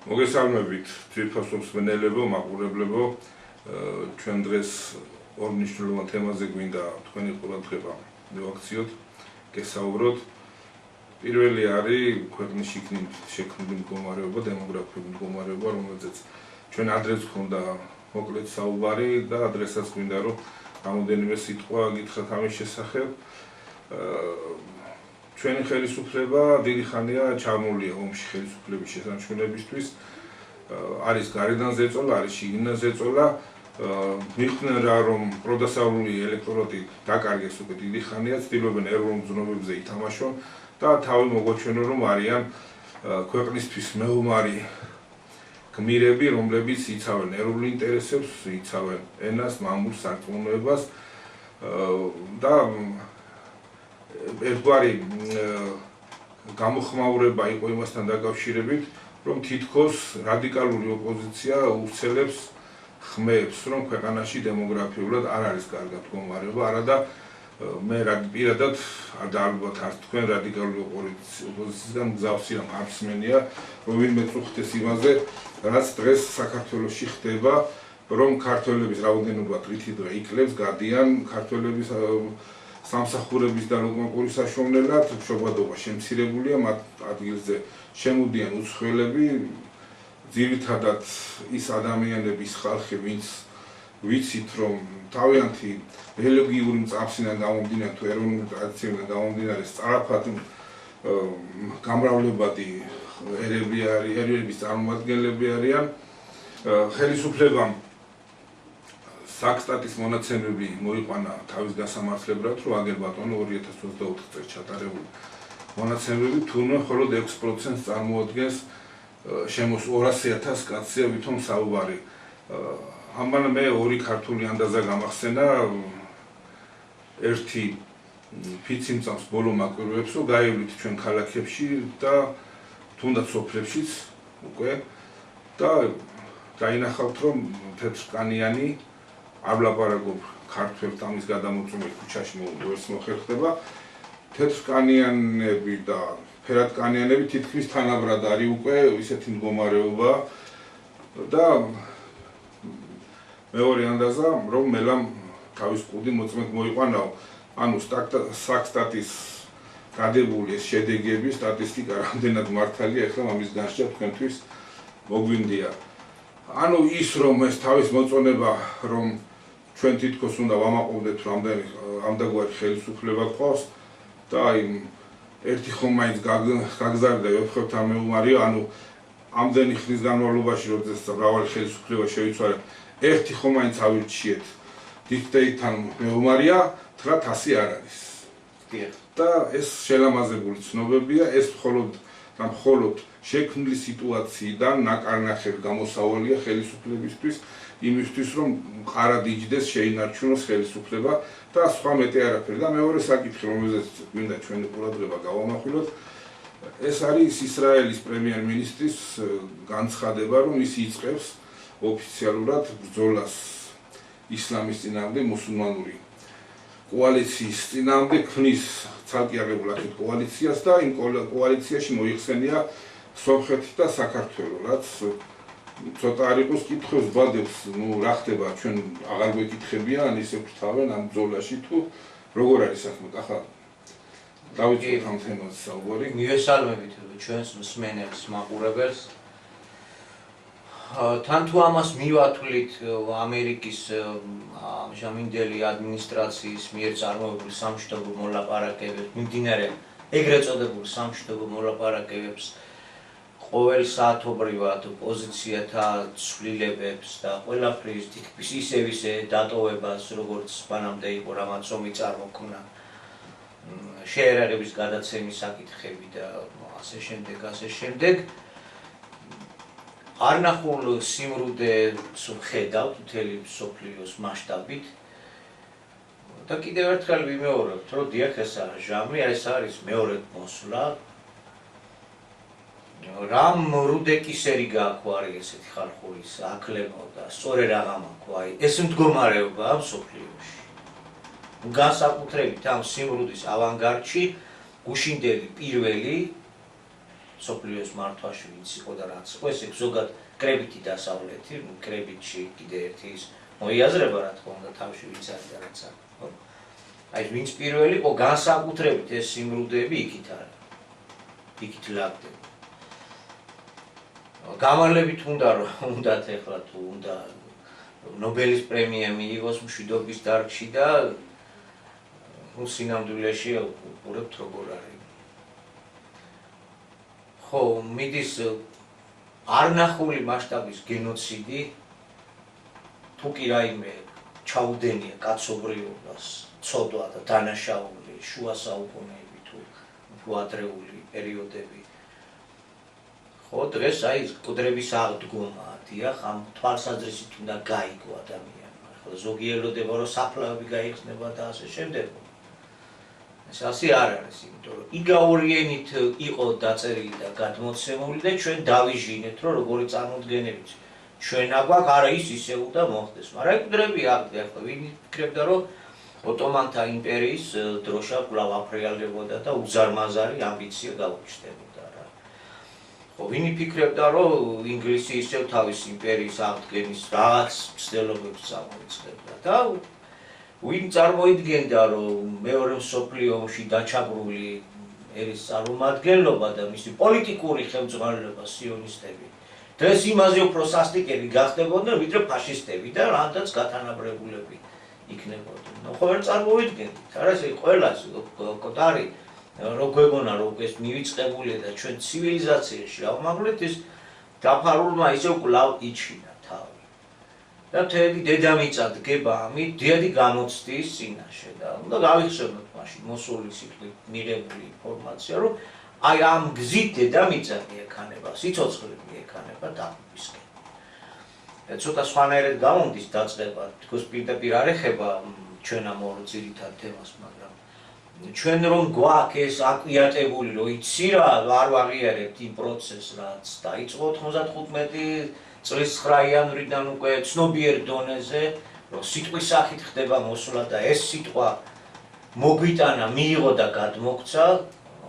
მოგესალმებით თვითფასობს მსმენელებო, მაყურებლებო, ჩვენ დღეს ორ მნიშვნელოვან თემაზე გვინდა თქვენი ყურადღება მივაქციოთ, გესაუბროთ. პირველი არის ქვეყნის შექმნილი მდგომარეობა, დემოგრაფიული მდგომარეობა, რომელზეც ჩვენ ადრეც გვქონდა მოკლედ საუბარი და ადრესაც გვინდა რომ რამოდენიმე სიტყვა გითხრათ ამის შესახებ. ჩვენი ხელისუფლება დიდი ხანია ჩამოვლია ომში ხელისუფლების შესამჩნევებისთვის. არის გარედან ზეწოლა, არის შიგნიდან ზეწოლა. მიხდნენ რა რომ პროდასავლური ელექტროტი დაკარგეს უკვე დიდი ხანია, ცდილობენ ეროვნულ გზნობებზე ითამაშონ და თავი მოგოჩვენონ რომ არიან ქვეყნისთვის მეომარი გმირები, რომლებიც იცავენ ეროვნულ ინტერესებს, იცავენ ენას, მამულს, სარწმუნოებას და ერთგვარი გამოხმაურება იყო იმასთან დაკავშირებით, რომ თითქოს რადიკალური ოპოზიცია უცელებს ხმებს, რომ ქვეყანაში დემოგრაფიულად არ არის კარგად მდგომარეობა, არადა მე პირადად და ალბათ არც თქვენ რადიკალური ოპოზიციისგან გზავსი ამ ხარისმენია, რომ ვინმე წუხდეს იმაზე, რაც დღეს საქართველოში ხდება, რომ ქართველების რაოდენობა დღითიდღე იკლებს, გადიან ქართველების სამსახურების და ლოკომაკურის საშუალებლად, მშობადობა შემცირებულია, მათ ადგილზე შემოდიან უცხოელები, ძირითადად ის ადამიანების ხალხი, ვინც ვიცით, რომ თავიანთი ბიოლოგიური მწამსიდან გამომდინარე თუ ეროვნული ტრადიციიდან გამომდინარე სწრაფად გამრავლებადი ერების წარმომადგენლები არიან. ხელისუფლებამ საქსტატის მონაცემები მოიყვანა თავის გასამართლებლად, რომ აგერ ბატონო 2024 წელს ჩატარებული მონაცემები თურმე მხოლოდ 6%-ს წარმოადგენს 200,000 კაცია ვითომ საუბარი. ამან მე ორი ქართული ანდაზა გამახსენა, ერთი ფიცი მწამს ბოლო მაკვირვებს, რომ გაივლით ჩვენ ქალაქებში და თუნდაც სოფლებშიც უკვე და დაინახავთ, რომ თეთრკანიანი არ ვლაპარაკობ ქართველთ ამის გადამოწმებით ქუჩაში ვერც მოხერხდება. თეთრკანიანები და ფერადკანიანები თითქმის თანაბრად არის უკვე ისეთი მდგომარეობა და მეორე ანდაზა, რომ მელამ თავის კუდი მოწმედ მოიყვანაო, ანუ საქსტატის გადებული ეს შედეგები, სტატისტიკა რამდენად მართალია, ახლა ამის განსჯა თქვენთვის მოგვინდია. ანუ ის რომ ეს თავის მოწონება, რომ ჩვენ თითქოს უნდა ვამაყობდეთ, რომ ამდაგვარი ხელისუფლება გყავს და ერთი ხომ მაინც გაგზარდა ვეფხვებთ ამ მეომარია, ანუ ამდენი ხნის განმავლობაში, როდესაც მრავალი ხელისუფლება შეიცვალა, ერთი ხომ მაინც ავირჩიეთ დიქტეითან მეომარია, თხრათ ასე არ არის. და ეს შელამაზებული ცნობებია, ეს მხოლოდ შექმნილი სიტუაციიდან ნაკარნახევ გამოსავალია ხელისუფლებისთვის, იმისთვის რომ მყარად იჯდეს, შეინარჩუნოს ხელისუფლება და სხვა მეტი არაფერი. და მეორე საკითხი, რომელზეც გვინდა ჩვენი ყურადღება გავამახვილოთ, ეს არის ისრაელის პრემიერ-მინისტრის განცხადება, რომ ის იწყებს ოფიციალურად ბრძოლას ისლამის წინააღმდეგ, მუსულმანური კოალიციის წინააღმდეგ, ქმნის ცალკე აღებულ აქეთ კოალიციას და იმ კოალიციაში მოიხსენია სომხეთი და საქართველო, რაც ცოტა არ იყოს კითხავს ბადებს, რა ხდება, ჩვენ აღარ გვეკითხებიან, ისე გვთავენ ამ ბრძოლაში თუ როგორ არის საქმე, ახლა დავიწყოთ ამ თემაზე საუბარი. მივესალმებით ჩვენს მსმენელს, მაყურებელს. თან თუ ამას მივათვლით ამერიკის ამჟამინდელი ადმინისტრაციის მიერ წარმოებული სამშვიდობო მოლაპარაკებებს, მიმდინარე ეგრეთ წოდებულ სამშვიდობო მოლაპარაკებებს, ყოველსაათობრივად პოზიციათა ცვლილებებს და ყველაფრის თითქმის ისე დატოვებას, როგორც მანამდე იყო, რამაც ომი წარმოქმნა, შეერაღების გადაცემის საკითხები და ასე შემდეგ. არნახულ სიმრუდეს ვხედავთ მთელი მსოფლიოს მასშტაბით და კიდევ ერთხელ ვიმეორებთ, რომ დიახ, ეს არის ჟამი, ეს არის მეორე მოსვლა. რამ რუდეკისერი გააქვთ არის ესეთი ხალხურის აკლება და სწორე რაღა მაქვს, ეს მდგომარეობაა მსოფლიოში. განსაკუთრებით ამ სიმრუდის ავანგარდში გუშინდელი პირველი სოფლიოს მართვაში ვინც იყო და რაც იყო, ეს ზოგად კრებითი დასავლეთი, კრებითში კიდე ერთი ის მოიაზრება რა თქმა უნდა თავში ვინც არის და რაც არის, ხო? აი ვინც პირველი იყო განსაკუთრებით ეს სიმრუდეები იქით არის. იქით ლაგდება. გამალებით უნდათ ეხლა თუ უნდა ნობელის პრემია მიიღოს მშვიდობის დარგში და სინამდვილეში უყურებთ როგორ არის. ხო, მიდის არნახული მასშტაბის გენოციდი თუ კი რაიმე ჩაუდენია კაცობრიობას, ცოდვა და დანაშაული შუა საუკუნეები თუ უფრო ადრეული პერიოდები. ხო, დღეს აი კუდრების აღდგომა, დიახ, ამ თვალსაზრისით უნდა გაიგო ადამიანმა. ხო, ზოგი ელოდება რომ საფლავები გაიხსნება და ასე შემდეგ. ეს ასე არ არის, იმიტომ რომ იგაური ენით იყო დაწერილი და გადმოცემული და ჩვენ დავიჟინეთ, რომ როგორი წარმოდგენებით ჩვენ აგვაქვს, არა ის ისე უნდა მოხდეს. მაგრამ კუდრები აღდგა, ხო, ვინ იფიქრებდა რომ ოტომანთა იმპერიის დროშა კვლავ აფრიალდებოდა და უზარმაზარი ამბიცია გაუჩნდებოდა რა. ხო, ვინ იფიქრებდა რომ ინგლისი ისევ თავის იმპერიის აღდგენის რაღაც მცდელობებს წამოიწყებდა და ვინ წარმოიდგენდა რომ მეორე მსოფლიო ომში დაჩაგრული ერის წარმომადგენლობა და მისი პოლიტიკური ხელმძღვანელობა სიონისტები დღეს იმაზე უფრო სასტიკები გახდებოდნენ ვიდრე ფაშისტები და რანდაც გათანაბრებულები იქნებოდნენ. ხო ვერ წარმოიდგენთ, არა ეს ყველას კოტარი რო გვეგონა რომ ეს მივიწყებულია და ჩვენ ცივილიზაციაში ავმაღლეთ ის დაფარულმა ისევ კვლავ იჩინა თავი. და თედი დედამიწა დგება ამით დიდი გამოცდის წინაშე და უნდა გავიხსენოთ მაშინ მოსული სიტყვით მიღებული ინფორმაცია რომ აი ამ გზით დედამიწა მიექანება, სიცოცხლე მიექანება დაღუპვისკენ. ცოტა სხვანაირად გამომდის დაწყება, თქოს პირდაპირ არ ეხება ჩვენ ამ ორ ძირითად თემას, მაგრამ ჩვენ რომ გვაქვს ეს აკვიატებული რომ იცი რა არ ვაღიარებთ იმ პროცესს რაც დაიწყო 95 წლის 9 იანვრიდან უკვე ცნობიერ დონეზე რომ სიტყვის სახით ხდება მოსვლა და ეს სიტყვა მოგვიტანა, მიიღო და გადმოქცა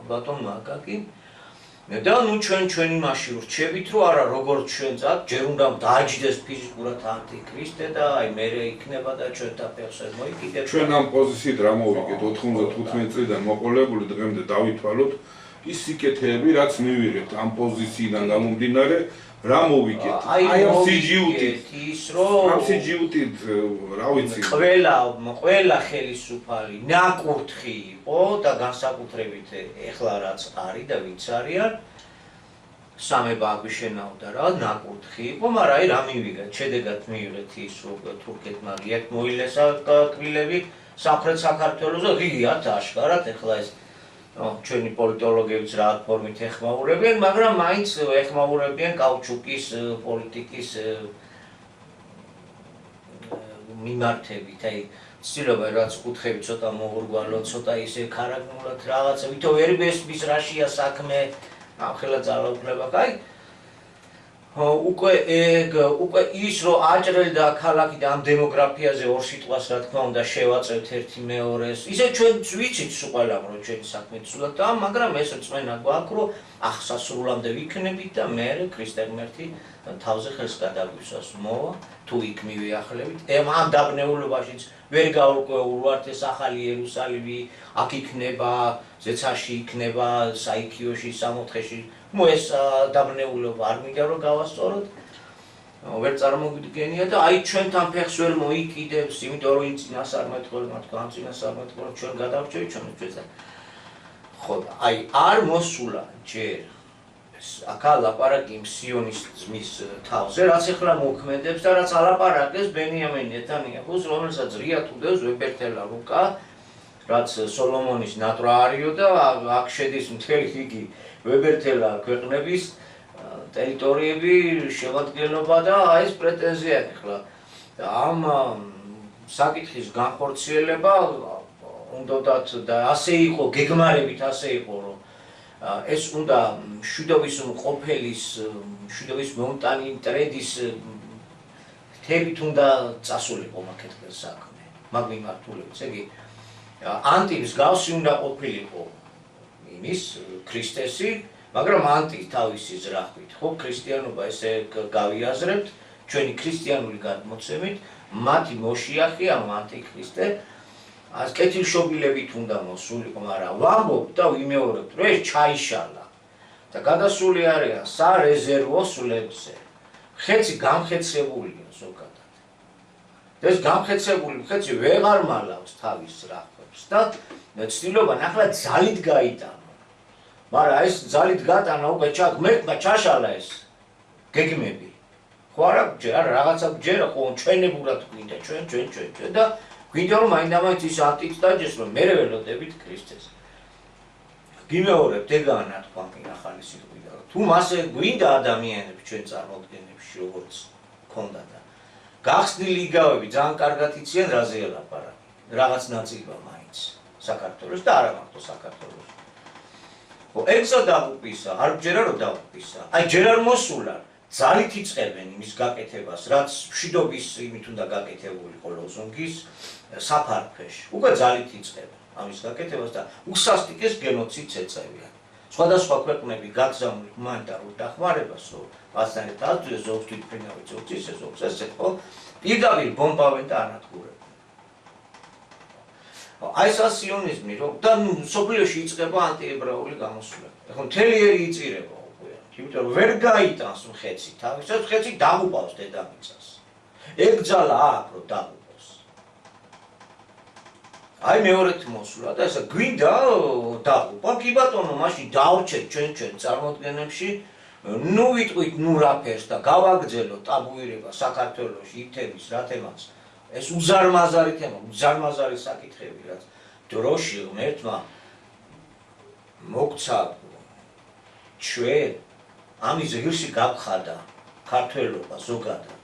ბატონმა აკაკი და ნუ ჩვენ იმაში ვრჩებით რომ არა როგორც ჩვენ წად ჯერ უნდა დააჯდეს ფიზიკურად ანტიქრისტე და აი მერე იქნება და ჩვენთან ფეხს ვერ მოიკიდეთ. ჩვენ ამ პოზიციით რა მოვიგეთ 95 წლიდან მოყოლებული დღემდე დავითვალოთ ის სიკეთეები რაც მივიღეთ ამ პოზიციიდან გამომდინარე რა მოვიგეთ აი ამ სიჯიუტით ის რომ ამ სიჯიუტით რა ვიცი ყველა ხელისუფალი ნაკურთხი იყო და განსაკუთრებით ეხლა რაც არის და ვინც არიან სამება აგვიშენავდა რა ნაკურთხი იყო, მაგრამ აი რა მივიღეთ შედეგად მივიღეთ ის რომ თურქეთმა ღიად მოილესა კბილები სამხრეთ საქართველოზე ღიად აშკარად ეხლა ეს ჩვენი პოლიტოლოგებიც რა ფორმით ეხმაურებიან, მაგრამ მაინც ეხმაურებიან კაუჩუკის პოლიტიკის მიმართებით, აი ცდილობა რაც კუთხები ცოტა მოურგვალო, ცოტა ისე ქარაგმულად რაღაცა, ვითომ ვერ მესმის რაშია საქმე, ახლა ძალაუფლება, აი უკვე ის რომ აჭრელი და ქალაქი და ამ დემოგრაფიაზე ორ სიტყვას რა თქმა უნდა შევაწევთ ერთი მეორეს. ისე ჩვენ ვიცით ყველამ რომ ჩვენი საქმე ცუდად და მაგრამ ეს რწმენა გვაქვს რომ აღსასრულამდე ვიქნებით და მე ქრისტე ღმერთი თავზე ხელს გადაგვისვას მოვა თუ იქ მივიახლებით. ამ დაბნეულობაშიც ვერ გავურკვევლივართ ეს ახალი იერუსალიმი აქ იქნება, ზეცაში იქნება, საიქიოში, სამოთხეში. ეს დაბნეულობა არ მინდა რომ გავასწოროთ. ვერ წარმოგვიდგენია და აი ჩვენთან ფეხს ვერ მოიკიდებს, იმიტომ რომ წინასწარმეტყველმა თქვა, ამ წინასწარმეტყველმა ჩვენ გადავრჩევით ჩვენთან. ხო, აი არ მოსულა ჯერ აქა ლაპარაკი სიონიზმის თავზე, რაც ახლა მოქმედებს და რაც ალაპარაკეს ბენიამინ ნეტანიაჰუს, რომელსაც რიად უდევს ვებერთელა რუკა, რაც სოლომონის ნატრა არისო და აქ შედის მთელი რიგი ვებერთელა ქვეყნების ტერიტორიები შემადგენლობა და აი ეს პრეტენზია ახლა ამ საკითხის განხორციელება უნდათ და ასე იყო გეგმარებით ასე იყო რომ ეს უნდა მშვიდობის მყოფელის მშვიდობის მომტანი ტრედის თებით უნდა წასულიყო მაკეთებელ საქმე მაგ მიმართულებით ესე იგი ანტიმს გავსი უნდა ყოფილიყო იმის ქრისტესი მაგრამ ანტი თავისი ზრახვით, ხო, ქრისტიანობა ესე გავიაზრებთ, ჩვენი ქრისტიანული გადმოცემით, მათი მოშიახი ამ ანტიქრისტე ას კეთილშობილებით უნდა მოსულიყო, მაგრამ ვამბობთ და ვიმეორებთ, რომ ეს ჩაიშალა და გადასული არიან სარეზერვო სულებზე. ხეცი გამხეცებულია ზოგადად. ეს გამხეცებული ხეცი ვეღარ მალავს თავის ზრახვებს და ცდილობა ნახლა ძალით გაიტანო. მაგრამ ეს ძალით გატანა უკვე ღმერთმა ჩაშალა ეს გეგმები. ხო არა ჯერ რაღაცა ჯერა ხო ჩვენებურად გვინდა ჩვენ და გვინდა რომ მაინდამაინც ის ანტიქს დაჯეს რომ მე ველოდებით ქრისტეს. გიმეორებთ ეგაა ნათქვამი ახალი სიტყვიდან. თუ მასე გვინდა ადამიანებს ჩვენ წარმოდგენებში როგორც ქონდა და გახსნილი იგავები ძალიან კარგად იციან რაზე ელაპარაკი. რაღაც ნაწილმა მაინც საქართველოს და არა მარტო საქართველოს. ხო ეგსა დაუპისა, არ ჯერა რომ დაუპისა. აი ჯერ არ მოსულა ძალით იწყებენ იმის გაკეთებას, რაც მშვიდობის იმით უნდა გაკეთებულიყო ლოზუნგის საფარქვეში. უკვე ძალით იწყებენ ამის გაკეთებას და უსასტიკეს გენოციდს ეწევიან. სხვადასხვა ქვეყნები გაგზავნილ ჰუმანიტარულ დახმარებას, რომ მასთან ერთად ზოგს თვითმფრინავი, ზოგს ისე, ზოგს ესე, ხო? პირდაპირ ბომბავენ და ანადგურებენ. აი ეს სიონიზმი, რომ და სოფლიოში იწყება ანტიებრაული გამოსვლები. ეხლა მთელი ერი იწირება უკვე. იმიტომ რომ ვერ გაიტანს ხეცი თავისას, ხეცი დაღუპავს დედამიწას. ეკძალა აქ რომ დაღუპოს. აი მეორეთ მოსულა და ესა გვინდა დაღუპა, კი ბატონო, მაშინ დავრჩეთ ჩვენ წარმოდგენებში, ნუ ვიტყვით ნუ რაფერს და გავაგრძელოთ ტაბუირება საქართველოში ითების რა თემაც. ეს უზარმაზარი თემა, უზარმაზარი საკითხები, რაც დროში ღმერთმა მოგცა ჩვენ ამის ღირსი გაგხადა ქართველობა ზოგადად.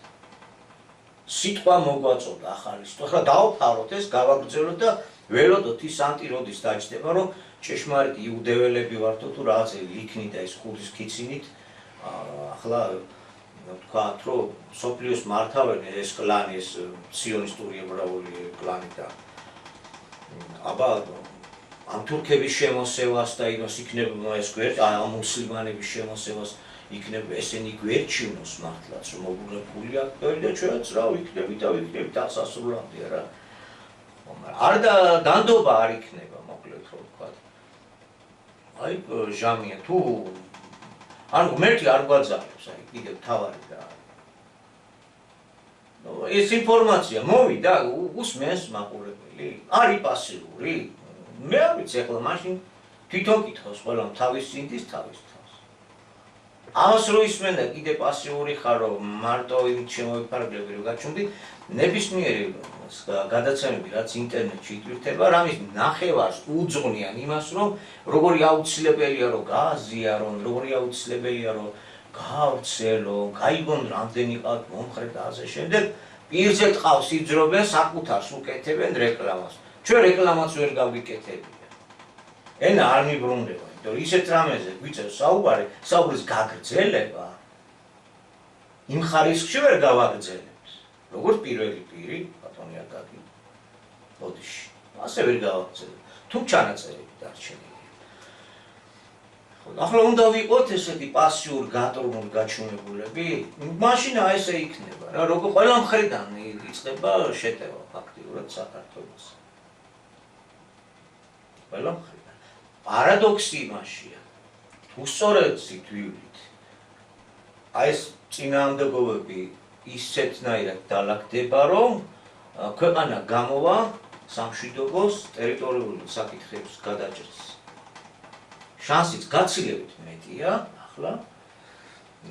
სიტყვა მოგვაწოდა ახალი სიტყვა. ახლა დავფაროთ ეს, გავაგრძელოთ და ველოდოთ ის ანტიროდის დაჯდება, რომ ჭეშმარიტი იუდეველები ვართო თუ რაღაცა იქნით და ეს ხუდის ქიცინით. ახლა ვთქვათ, რომ სოფლიოს მართავენ ეს კლანი, ეს სიონისტური ებრაული კლანი და აბა ამ თურქების შემოსევას და იმას იქნება ეს გვერდ, ამ მუსლიმანების შემოსევას იქნება ესენი გვერდჩინოს მართლაც, რომ მოგუნებული აქვს და ჩვენც რა ვიქნებით და ვიქნებით აღსასრულამდე რა. არ და დანდობა არ იქნება, მოკლედ რომ ვთქვათ. აი ჟამია თუ ან ღმერთი არ გვაძალებს, აი კიდევ თავარი და ეს ინფორმაცია მოვიდა, უსმენს მაყურებელი, არის პასიური. მე არ ვიცი ახლა მაშინ თვითონ კითხავს ყველამ თავის წინდის თავის თავს. ამას რო ისმენ და კიდე პასიური ხარ, რომ მარტო იმით შემოვიფარგლები რომ გაჩვენდი, ნებისმიერი გადაცემები, რაც ინტერნეტში იტვირთება, რამის ნახევარს უძღვნიან იმას, რომ როგორი აუცილებელია რომ გააზიარონ, როგორი აუცილებელია რომ გავრცელო, გაიგონ რამდენი ყავთ მომხრე და ასე შემდეგ, პირზე ტყავს იძრობენ, საკუთარს უკეთებენ რეკლამას. ჩვენ რეკლამაც ვერ გავიკეთებია. ენა არ მიბრუნდება, იმიტომ რომ ისეთ რამეზე გვიწევს საუბრის გაგრძელება იმ ხარისხში ვერ გავაგრძელებთ. როგორც პირველი პირი, ბატონი აკაკი, ბოდიში. ასე ვერ გავაგრძელებთ. თუ ჩანაწერები დარჩენილია. ახლა უნდა ვიყოთ ესეთი პასიური გატრონული გაჩვენებულები, მაშინ აი ესე იქნება რა, როგორ ყველა მხრიდან იწყება შეტევა ფაქტიურად საქართველოს. ყველა მხრიდან. პარადოქსი იმაშია, თუ სწორედ ვივლით, აი ეს წინააღმდეგობები ისეთნაირად დალაგდება, რომ ქვეყანა გამოვა სამშვიდობოს ტერიტორიული საკითხების გადაჭრის შანსიც გაცილებით მეტია, ახლა.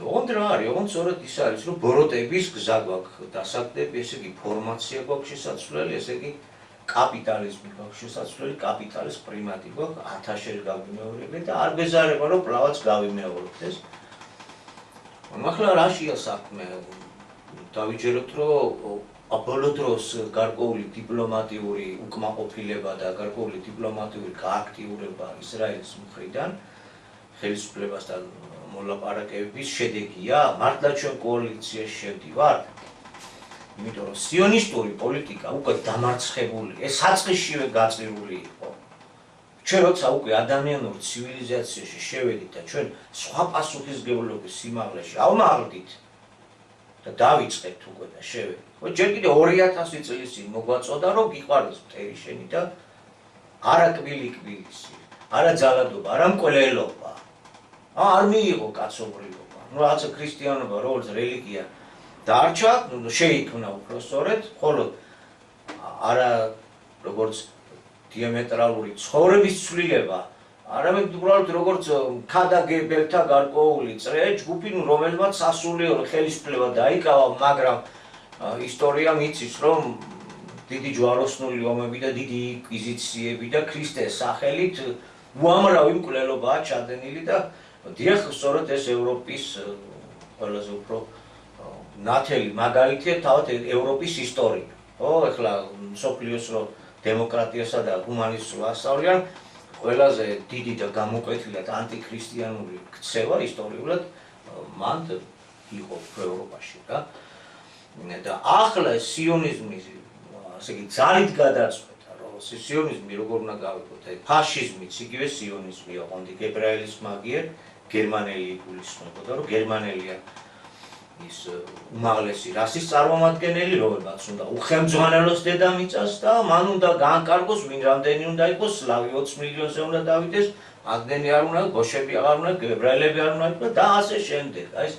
ოღონდ რა არის, ოღონდ სწორედ ის არის, რომ ბოროტების გზა გვაქვს დასაგდები, ესე იგი ფორმაცია გვაქვს შესაძლებელი, ესე იგი კაპიტალიზმი გვაქვს შესაძლებელი, კაპიტალის პრიმატი გვაქვს, ათაშერ გავიმეორებთ და არ გვეზარება, რომ პლავაც გავიმეორებთ ეს. ახლა რაშია საქმე? დავიჯეროთ, რომ ბოლო დროს გარკვეული დიპლომატიური უკმაყოფილება და გარკვეული დიპლომატიური გააქტიურება ისრაელის მხრიდან ხელისუფლებასთან მოლაპარაკებების შედეგია, მართლა ჩვენ კოალიციაში შევდივართ, იმიტომ რომ სიონისტური პოლიტიკა უკვე დამარცხებული, ეს საწყისშივე გაწირული იყო. ჩვენ როცა უკვე ადამიანურ ცივილიზაციაში შევედით და ჩვენ სხვა პასუხისმგებლობის სიმაღლეში ავმაღლდით და დავიწყეთ უკვე და შევედით. ხო, ჯერ კიდე 2000 წლის წინ მოგვაწოდა რომ გიყვარდეს მტერი შენი და არა კბილი-კბილისი, არა ძალადობა, არა მკვლელობა. არ მიიღო კაცობრიობა. ნუ რაღაცა ქრისტიანობა როგორც რელიგია დარჩა, შეიქმნა უпростоრედ, ხოლო არა როგორც დიამეტრალური ცხოვრების ცვლილება, არამედ უბრალოდ როგორც ქადაგებელთა გარკვეული წრე ჯგუფი, რომელმაც სასულიერო ხელისუფლება დაიკავა, მაგრამ ისტორია მიცის, რომ დიდი ჯვაროსნული ომები და დიდი ინკვიზიციები და ქრისტეს სახელით უამრავი მკვლელობაა ჩადენილი და დიახ, სწორედ ეს ევროპის ყველაზე უფრო ნათელი მაგალითია თავად ევროპის ისტორია. ხო, ეხლა მსოფლიოს რო დემოკრატიასა და ჰუმანიზმს რო ასწავლიან, ყველაზე დიდი და გამოკვეთილად ანტიქრისტიანული ქცევა ისტორიულად მან იყო ევროპაში და ახლა სიონიზმი ასე იგი ძალით გადაწყვეტა, რომ სიონიზმი როგორ უნდა გავიგოთ, ფაშიზმიც იგივე სიონიზმია, კონდი გებრაელის მაგიერ გერმანელი იგულისხმებოდა, რომ გერმანელია ის უმაღლესი რასის წარმომადგენელი, რომელმაც უნდა უხელმძღვანელოს დედამიწას და მან უნდა გაანკარგოს, ვინ რამდენი უნდა იყოს, სლავი 20 მილიონზე უნდა დავიდეს, მაგდენი არ უნდა, ბოშები აღარ უნდა, გებრაელები არ უნდა და ასე შემდეგ. აი ეს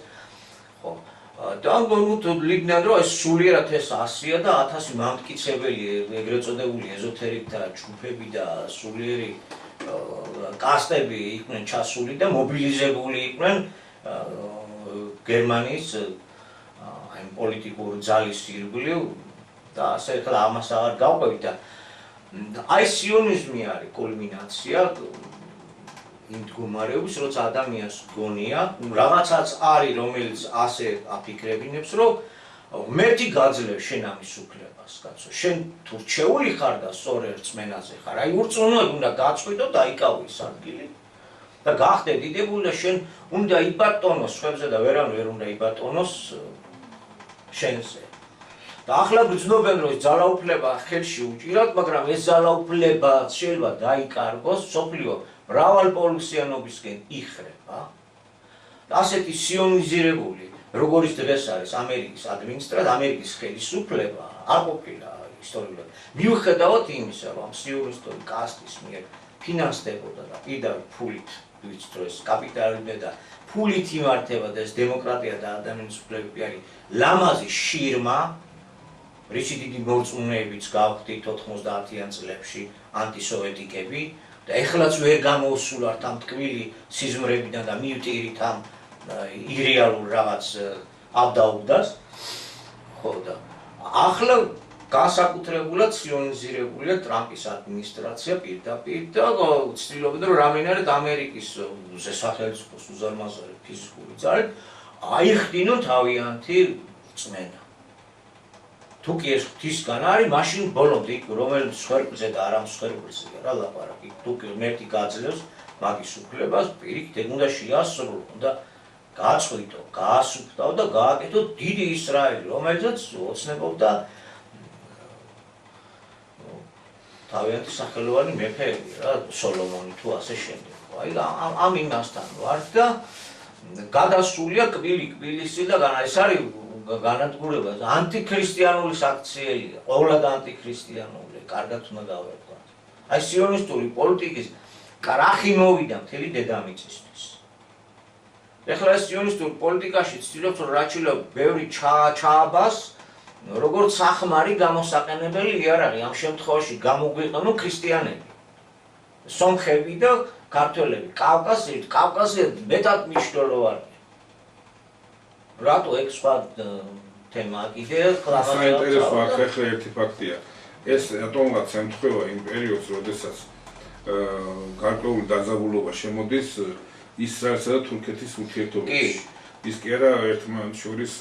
ხო. და გონოთ ლიგნან რომ ეს სულიერად ეს 100-ია და 1000 მამტკიცებელი ეგრეთ წოდებული ეზოთერიკთა ჯგუფები და სულიერი კასტები იყვნენ ჩასული და მობილიზებული იყვნენ გერმანიის აი პოლიტიკურ ძალის ირგვლივ და ასე ახლა ამას აღარ გავყვებით და აი სიონიზმი არის კულმინაცია იმ მდგომარეობის, როცა ადამიანს გონია, რაღაცაც არის, რომელიც ასე აფიქრებინებს, რომ ღმერთი გაძლევს შენ ამის უფლებას, კაცო. შენ თუ რჩეული ხარ და სწორ რწმენაზე ხარ, აი ურწმუნოები უნდა გაწყვიტო და იკავოს ადგილი და გახდე დიდებული და შენ უნდა იბატონოს სხვებზე და ვერანუ ვერ უნდა იბატონოს შენზე. და ახლა გრძნობენ რომ ძალაუფლება ხელში უჭირავს, მაგრამ ეს ძალაუფლება შეიძლება დაიკარგოს, სოფლიო მრავალპოლუსიანობისკენ იხრება. და ასეთი სიონიზირებული, როგორც დღეს არის ამერიკის ადმინისტრაცია, ამერიკის ხელისუფლება არ ყოფილა ისტორიულად. მიუხედავად იმისა, რომ სიონისტური კასტის მიერ ფინანსდებოდა და პირდაპირ ფულით ვიწროს კაპიტალიზმი და ფულით იმართება და ეს დემოკრატია და ადამიანის უფლებები არის ლამაზი შირმა, რისი დიდი მორწმუნეებიც გავხდით 90-იან წლებში ანტისოვეტიკები და ეხლაც ვერ გამოუსულართ ამ ტკბილი სიზმრებიდან და მივტირით ამ ირეალურ რაღაც აბდაუბდას. ხო და ახლა განსაკუთრებულად სიონიზირებულია ტრამპის ადმინისტრაცია პირდაპირ და ცდილობენ რომ რამენერად ამერიკის სახელმწიფოს უზარმაზარი ფიზიკური ძალით აიხდინონ თავიანთი რწმენა. თუ კი ეს ღვთისგან არის, მაშინ ბოლომდე რომელ მსხვერპლზე და არა მსხვერპლზე რა ლაპარაკი. თუ კი ღმერთი გაძლევს მაგის უფლებას, პირიქით ეგ უნდა შეასრულო, უნდა გააწყვიტო, გაასუფთავო და გააკეთო დიდი ისრაელი, რომელზეც ოცნებობდა თავიანთი სახელოვანი მეფეები რა, სოლომონი თუ ასე შემდეგ. აი ამ იმასთან ვარ და გადასულია კბილი-კბილისი და ეს არის განადგურება ანტიქრისტიანული საქციელია, ყოვლად ანტიქრისტიანული, კარგად უნდა გავერკვათ. აი სიონისტური პოლიტიკის კრახი მოვიდა მთელი დედამიწისთვის. ეხლა ეს სიონისტურ პოლიტიკაში ცდილობს რომ რაც შეიძლება ბევრი ჩააბას, როგორც სახმარი გამოსაყენებელი იარაღი, ამ შემთხვევაში გამოგვიყენო ქრისტიანები. სომხები და ქართველები, კავკასია მეტად მნიშვნელოვანია. რატო ეგ სხვა თემაა კიდე საინტერესო ახლა ერთი ფაქტია. ეს რატომღაც ემთხვევა იმ პერიოდს, როდესაც გარკვეული დაძაბულობა შემოდის ისრაელსა და თურქეთის ურთიერთობებში. ის კი არა ერთმანეთს შორის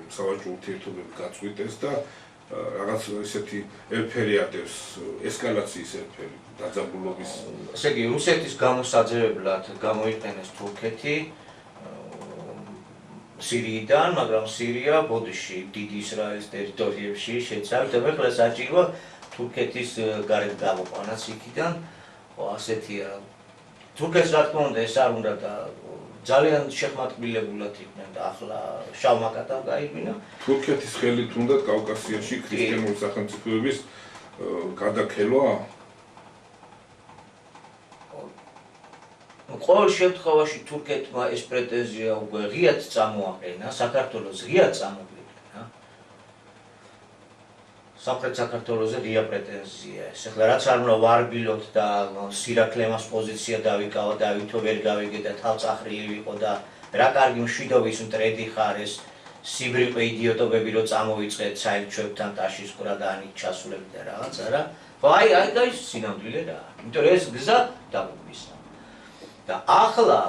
სავაჭრო ურთიერთობები გაწყვიტეს და რაღაც ესეთი ელფერი ატევს, ესკალაციის ელფერი დაძაბულობის. ესე იგი რუსეთის გამოსაძევებლად გამოიყენეს თურქეთი სირიიდან, მაგრამ სირია ბოდიში დიდი ისრაელის ტერიტორიებში შეცვალა და ახლა საჭიროა თურქეთის გარეთ გამოყვანაც იქიდან. ხო ასეთია. თურქეთს რა თქმა უნდა ეს არ უნდა და ძალიან შეხმატკილებულად იყვნენ და ახლა შავმა კატამ გაიღვინა. თურქეთის ხელით უნდა კავკასიაში ქრისტიანული სახელმწიფოების გადაქელვა? ყოველ შემთხვევაში თურქეთმა ეს პრეტენზია უკვე ღიად წამოაყენა, საქართველოს ღიად წამოგვიყვანა. სამხრეთ საქართველოზე ღია პრეტენზია. ეხლა რაც არ უნდა ვარბილოთ და სირაკლემას პოზიცია დავიკავა, დავითო ვერ გავიგე და თავწახრილი ვიყო და რა კარგი მშვიდობის მტრედი ხარ ეს სიბრიყე იდიოტობები რო წამოვიწყეთ საელჩოებთან ტაშის ყრა და ანით ჩასულები და რაღაცა რა. ხო აი სინამდვილე რა. იმიტომ რომ ეს გზა დაგვისა. და ახლა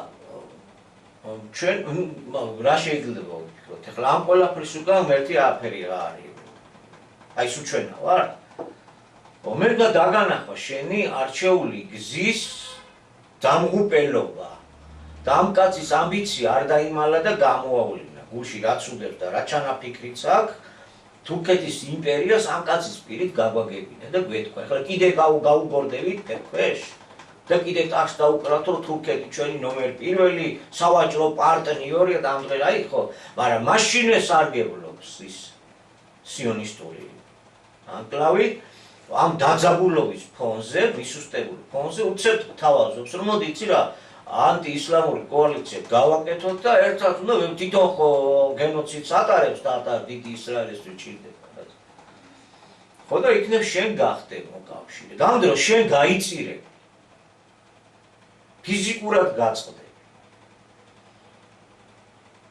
ჩვენ რა შეიძლება ვფიქროთ? ახლა ამ ყველაფრის უკან ერთი აფერი რა არის? აი სულ ჩვენა ვარ? მე და დაგანახვა შენი არჩეული გზის დამღუპელობა. და ამ კაცის ამბიცია არ დაიმალა და გამოავლინა. გულში რაც უდევს და რა ჩანაფიქრიც აქვს, თურქეთის იმპერიას ამ კაცის პირით გაგვაგებინა და გვეთქვა. ახლა კიდე გაუბორდებით ფერქვეშ? და კიდე ტახს დაუკრათ რომ თურქეთი ჩვენი ნომერ პირველი სავაჭრო პარტნიორია და ამ დღეს აი ხო, მაგრამ მაშინვე სარგებლობს ის სიონისტური ანკლავი ამ დაძაბულობის ფონზე, ვისუსტებული ფონზე უცებ თავაზობს რომ მოდი იცი რა ანტიისლამური კოალიცია გავაკეთოთ და ერთად უნდა თვითონ ხო გენოციდს ატარებს და დიდი ისრაელის ვიჭირდება. ხო და იქნებ შენ გახდე მოკავშირე. გამდე რომ შენ გაიწირე ფიზიკურად გაწყდე.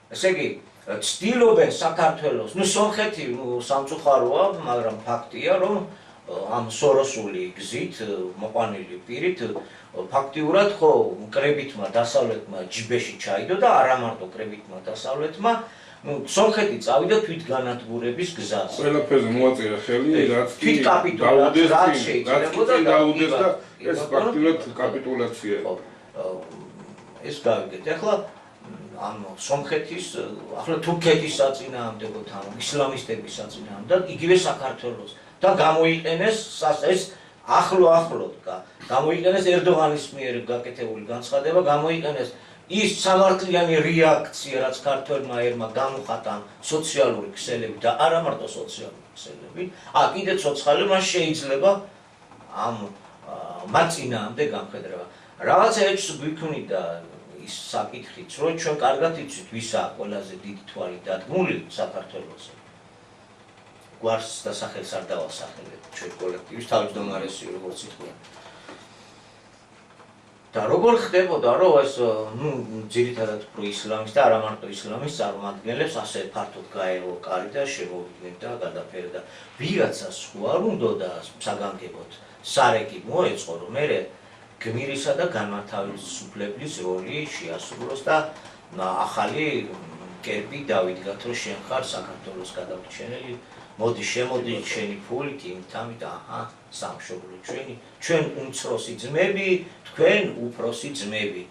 ესე იგი, ცდილობენ საქართველოს, სომხეთი სამწუხაროა, მაგრამ ფაქტია, რომ ამ სოროსული გზით, მოყვანილი პირით, ფაქტიურად ხო კრებითმა დასავლეთმა ჯიბეში ჩაიდო და არა მარტო კრებითმა დასავლეთმა, სომხეთი წავიდა თვითგანადგურების გზაზე. ყველაფერზე მოაწერა ხელი, რაც კი თვითკაპიტულაცია, რაც შეიძლებოდა დაუდეს და ეს ფაქტიურად კაპიტულაციაა. ეს გავიგეთ. ახლა ამ სომხეთის, ახლა თურქეთის საწინააღმდეგო თან ისლამისტების საწინააღმდეგო იგივე საქართველოს და გამოიყენეს ეს ახლოდ გამოიყენეს ერდოღანის მიერ გაკეთებული განცხადება, გამოიყენეს ის სამართლიანი რეაქცია, რაც ქართველმა ერმა გამოხატა სოციალური ქსელები და არა მარტო სოციალური ქსელები. კიდე ცოცხალი მას შეიძლება ამ მაწინააღმდეგ გამხედრება. რაღაცა ეჭვს გვიქმნიდა ის საკითხიც, რომ ჩვენ კარგად იცით, ვისაა ყველაზე დიდი თვალი დადგმული საქართველოზე. გვარს და სახელს არ დავასახელებ ჩვენ კოლექტივის თავმჯდომარესი როგორც ითქვა. და როგორ ხდებოდა, რომ ეს ძირითადად პროისლამის და არა მარტო ისლამის წარმომადგენლებს ასე ფართოდ გაერო კარი და შემოვიდნენ და გადაფერდა. ვიღაცას ხო არ უნდოდა საგანგებოდ სარეკი მოეწყო, რომ მე გმირისა და განმათავისუფლებლის როლი შეასრულოს და ახალი კერპი დავიდგათ, რომ შენ ხარ საქართველოს გადამრჩენელი, მოდი შემოდი შენი ფულით, იმით და სამშობლო ჩვენ უმცროსი ძმები, თქვენ უფროსი ძმები.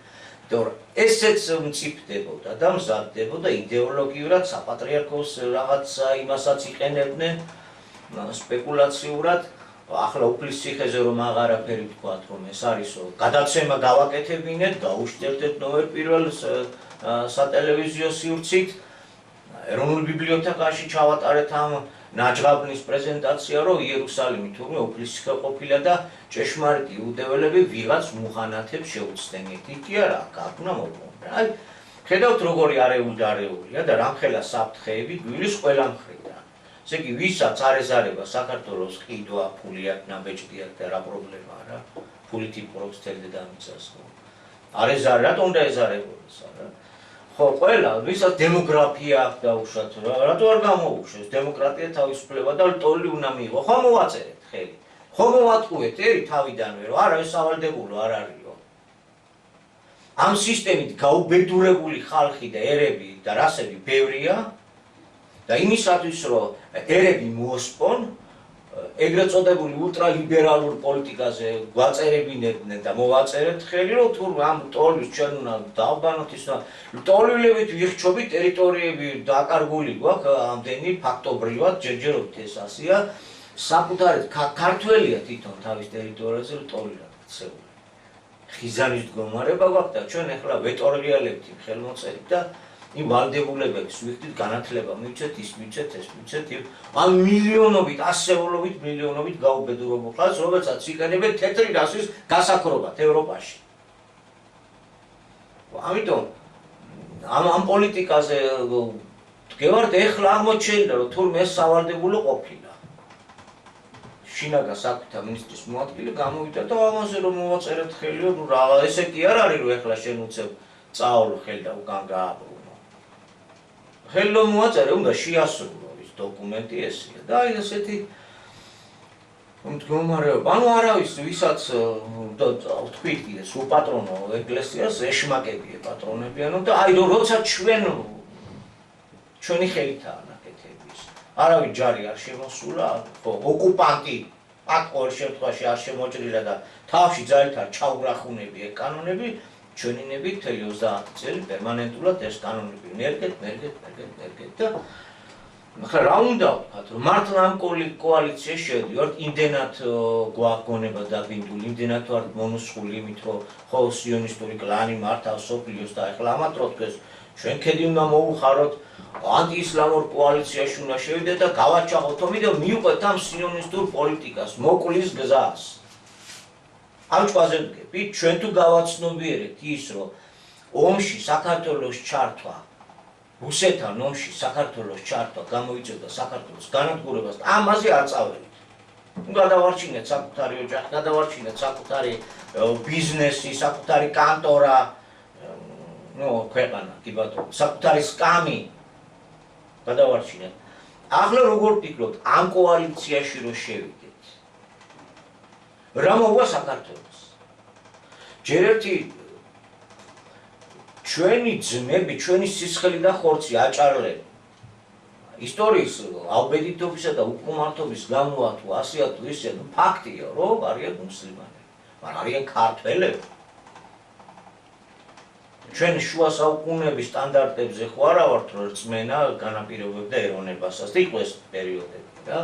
და ესეც მწიფდებოდა და მზადდებოდა იდეოლოგიურად საპატრიარქოს რაღაცა იმასაც იყენებდნენ სპეკულაციურად. ახლა უფლის ციხეზე რომ აღარაფერი ვთქვათ, რომ ეს არისო გადაცემა გავაკეთებინეთ, გაუშტერდეთ ნომერ პირველს სატელევიზიო სივრცით, ეროვნულ ბიბლიოთეკაში ჩავატარეთ ამ ნაჯღაბნის პრეზენტაცია, რომ იერუსალიმი თურმე უფლის ციხე ყოფილა და ჭეშმარიტი იუდეველები ვიღაც მუხანათებს შეუცდენით. იქ არა, გაგნა მოგვონდა. აი, ხედავთ როგორი არეულია და რამხელა საფრთხეები გვილის ყველა მხრიდან. ესე იგი, ვისაც არ ეზარება საქართველოს ყიდვა, ფული აქვს, ნაბეჭდი აქვს და რა პრობლემაა რა, ფულით იპყრობს თელ დედამიწას ხო. არ ეზარ, რატომ უნდა ეზარებოდეს არა? ხო, ყველა, ვისაც დემოგრაფია აქვს დაუშვათ, რატო არ გამოუშვეს დემოკრატია თავისუფლება და ლტოლი უნდა მიიღო, ხო მოვაწერეთ ხელი. ხო მოვატყუეთ ერი თავიდანვე, რომ არა ეს სავალდებულო არ არისო. ამ სისტემით გაუბედურებული ხალხი და ერები და რასები ბევრია და იმისათვის რომ ერები მოოსპონ ეგრეთ წოდებული ულტრალიბერალურ პოლიტიკაზე გვაწერებინებდნენ და მოვაწერეთ ხელი, რომ თუ ამ ლტოლვის ჩვენ უნდა დავბანოთ ის ლტოლვილებით ვიხრჩობით ტერიტორიები დაკარგული გვაქვს ამდენი ფაქტობრივად ჯერჯერობით ეს ასია საკუთარი ქართველია თვითონ თავის ტერიტორიაზე ლტოლვილად ქცეული. ხიზანის მდგომარეობა გვაქვს და ჩვენ ახლა ვეტორღიალებთ იმ ხელმოწერით და იმ ვალდებულებებს ვიხდით განათლება მივცეთ, ის მივცეთ, ეს მივცეთ, ამ მილიონობით, ასეულობით მილიონობით გაუბედურებულ ხალხს, რომელსაც იყენებენ თეთრი რასის გასაქრობად ევროპაში. ამიტომ ამ პოლიტიკაზე გევართ ეხლა აღმოჩენილა რომ თურმე ეს სავალდებულო ყოფილა. შინაგან საქმეთა მინისტრის მოადგილე გამოვიდა და ამაზე რომ მოვაწერეთ ხელი, ნუ რა ესე კი არ არის რომ ეხლა შენ უცებ წაავლო ხელი და უკან გააბრუნო. ხელი რომ მოვაწერე, უნდა შეასრულო ის დოკუმენტი ესეა და აი ესეთი მდგომარეობა. ანუ არავის ვისაც თქვით კიდე სულ პატრონო ეკლესიას ეშმაკები ეპატრონებიანო და აი როცა ჩვენი ხელითაა ნაკეთების. არავის ჯარი არ შემოსულა, ხო, ოკუპანტი აქ ყოველ შემთხვევაში არ შემოჭრილა და თავში ძალით არ ჩაურახუნები ეგ კანონები, ჩვენინები მთელი 30 წელი პერმანენტულად ეს კანონები მერგეთ და ახლა რა უნდა ვთქვათ, რომ მართლა ამ კოალიციაში შევდივართ, იმდენად გვაქვს გონება დაბინდული, იმდენად ვართ მონუსხული იმით, რომ ხო სიონისტური კლანი მართავს სოფლიოს და ახლა ამათ რო თქვეს, ჩვენ ქედი უნდა მოუხაროთ, ანტიისლამურ კოალიციაში უნდა შევიდეთ და გავაჩაღოთ, ამიტომ მივყვეთ ამ სიონისტურ პოლიტიკას, მოკლის გზას. ამ ჭვაზე ვდგებით, ჩვენ თუ გავაცნობიერეთ ის, რომ ომში საქართველოს ჩართვა რუსეთთან ომში საქართველოს ჩართვა გამოიწვევდა საქართველოს განადგურებას და ამაზე არ წავალთ. გადავარჩინეთ საკუთარი ოჯახი, გადავარჩინეთ საკუთარი ბიზნესი, საკუთარი კანტორა, ქვეყანა, კი ბატონო, საკუთარი სკამი გადავარჩინეთ. ახლა როგორ ვფიქრობთ, ამ კოალიციაში რო შევიდეთ, რა მოვა საქართველოს? ჯერ ერთი ჩვენი ძმები, ჩვენი სისხლი და ხორცი აჭარლები. ისტორიის ალბედითობისა და უკმართობის გამოა თუ ასეა თუ ისეა, ფაქტია, რომ არიან მუსლიმანები, მაგრამ არიან ქართველები. ჩვენ შუა საუკუნეების სტანდარტებზე ხო არა ვართ, რომ რწმენა განაპირობებდა ეროვნებასაც და იყო ეს პერიოდები რა.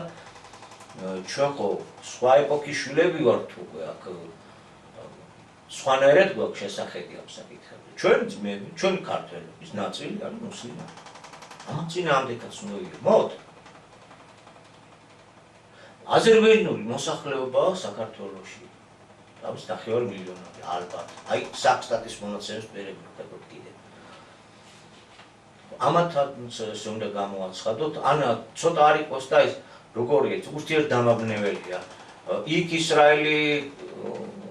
ჩვენ ხო სხვა ეპოქის შვილები ვართ უკვე აქ სხვანაირად გვაქვს შესახედი ამ საკითხებზე. ჩვენი ძმები, ჩვენი ქართველების ნაწილი არის მუსლიმანი. ამან წინააღმდეგაც უნდა ვიყოთ. აზერბაიჯანული მოსახლეობაა საქართველოში. ამის 9 მილიონი ალბათ. აი საქსტატის მონაცემის პერიოდში ვთქვათ კიდე. ამათაც ეს უნდა გამოაცხადოთ, ან ცოტა არ იყოს და ეს როგორია, ურთიერთდამაბნეველია. იქ ისრაელი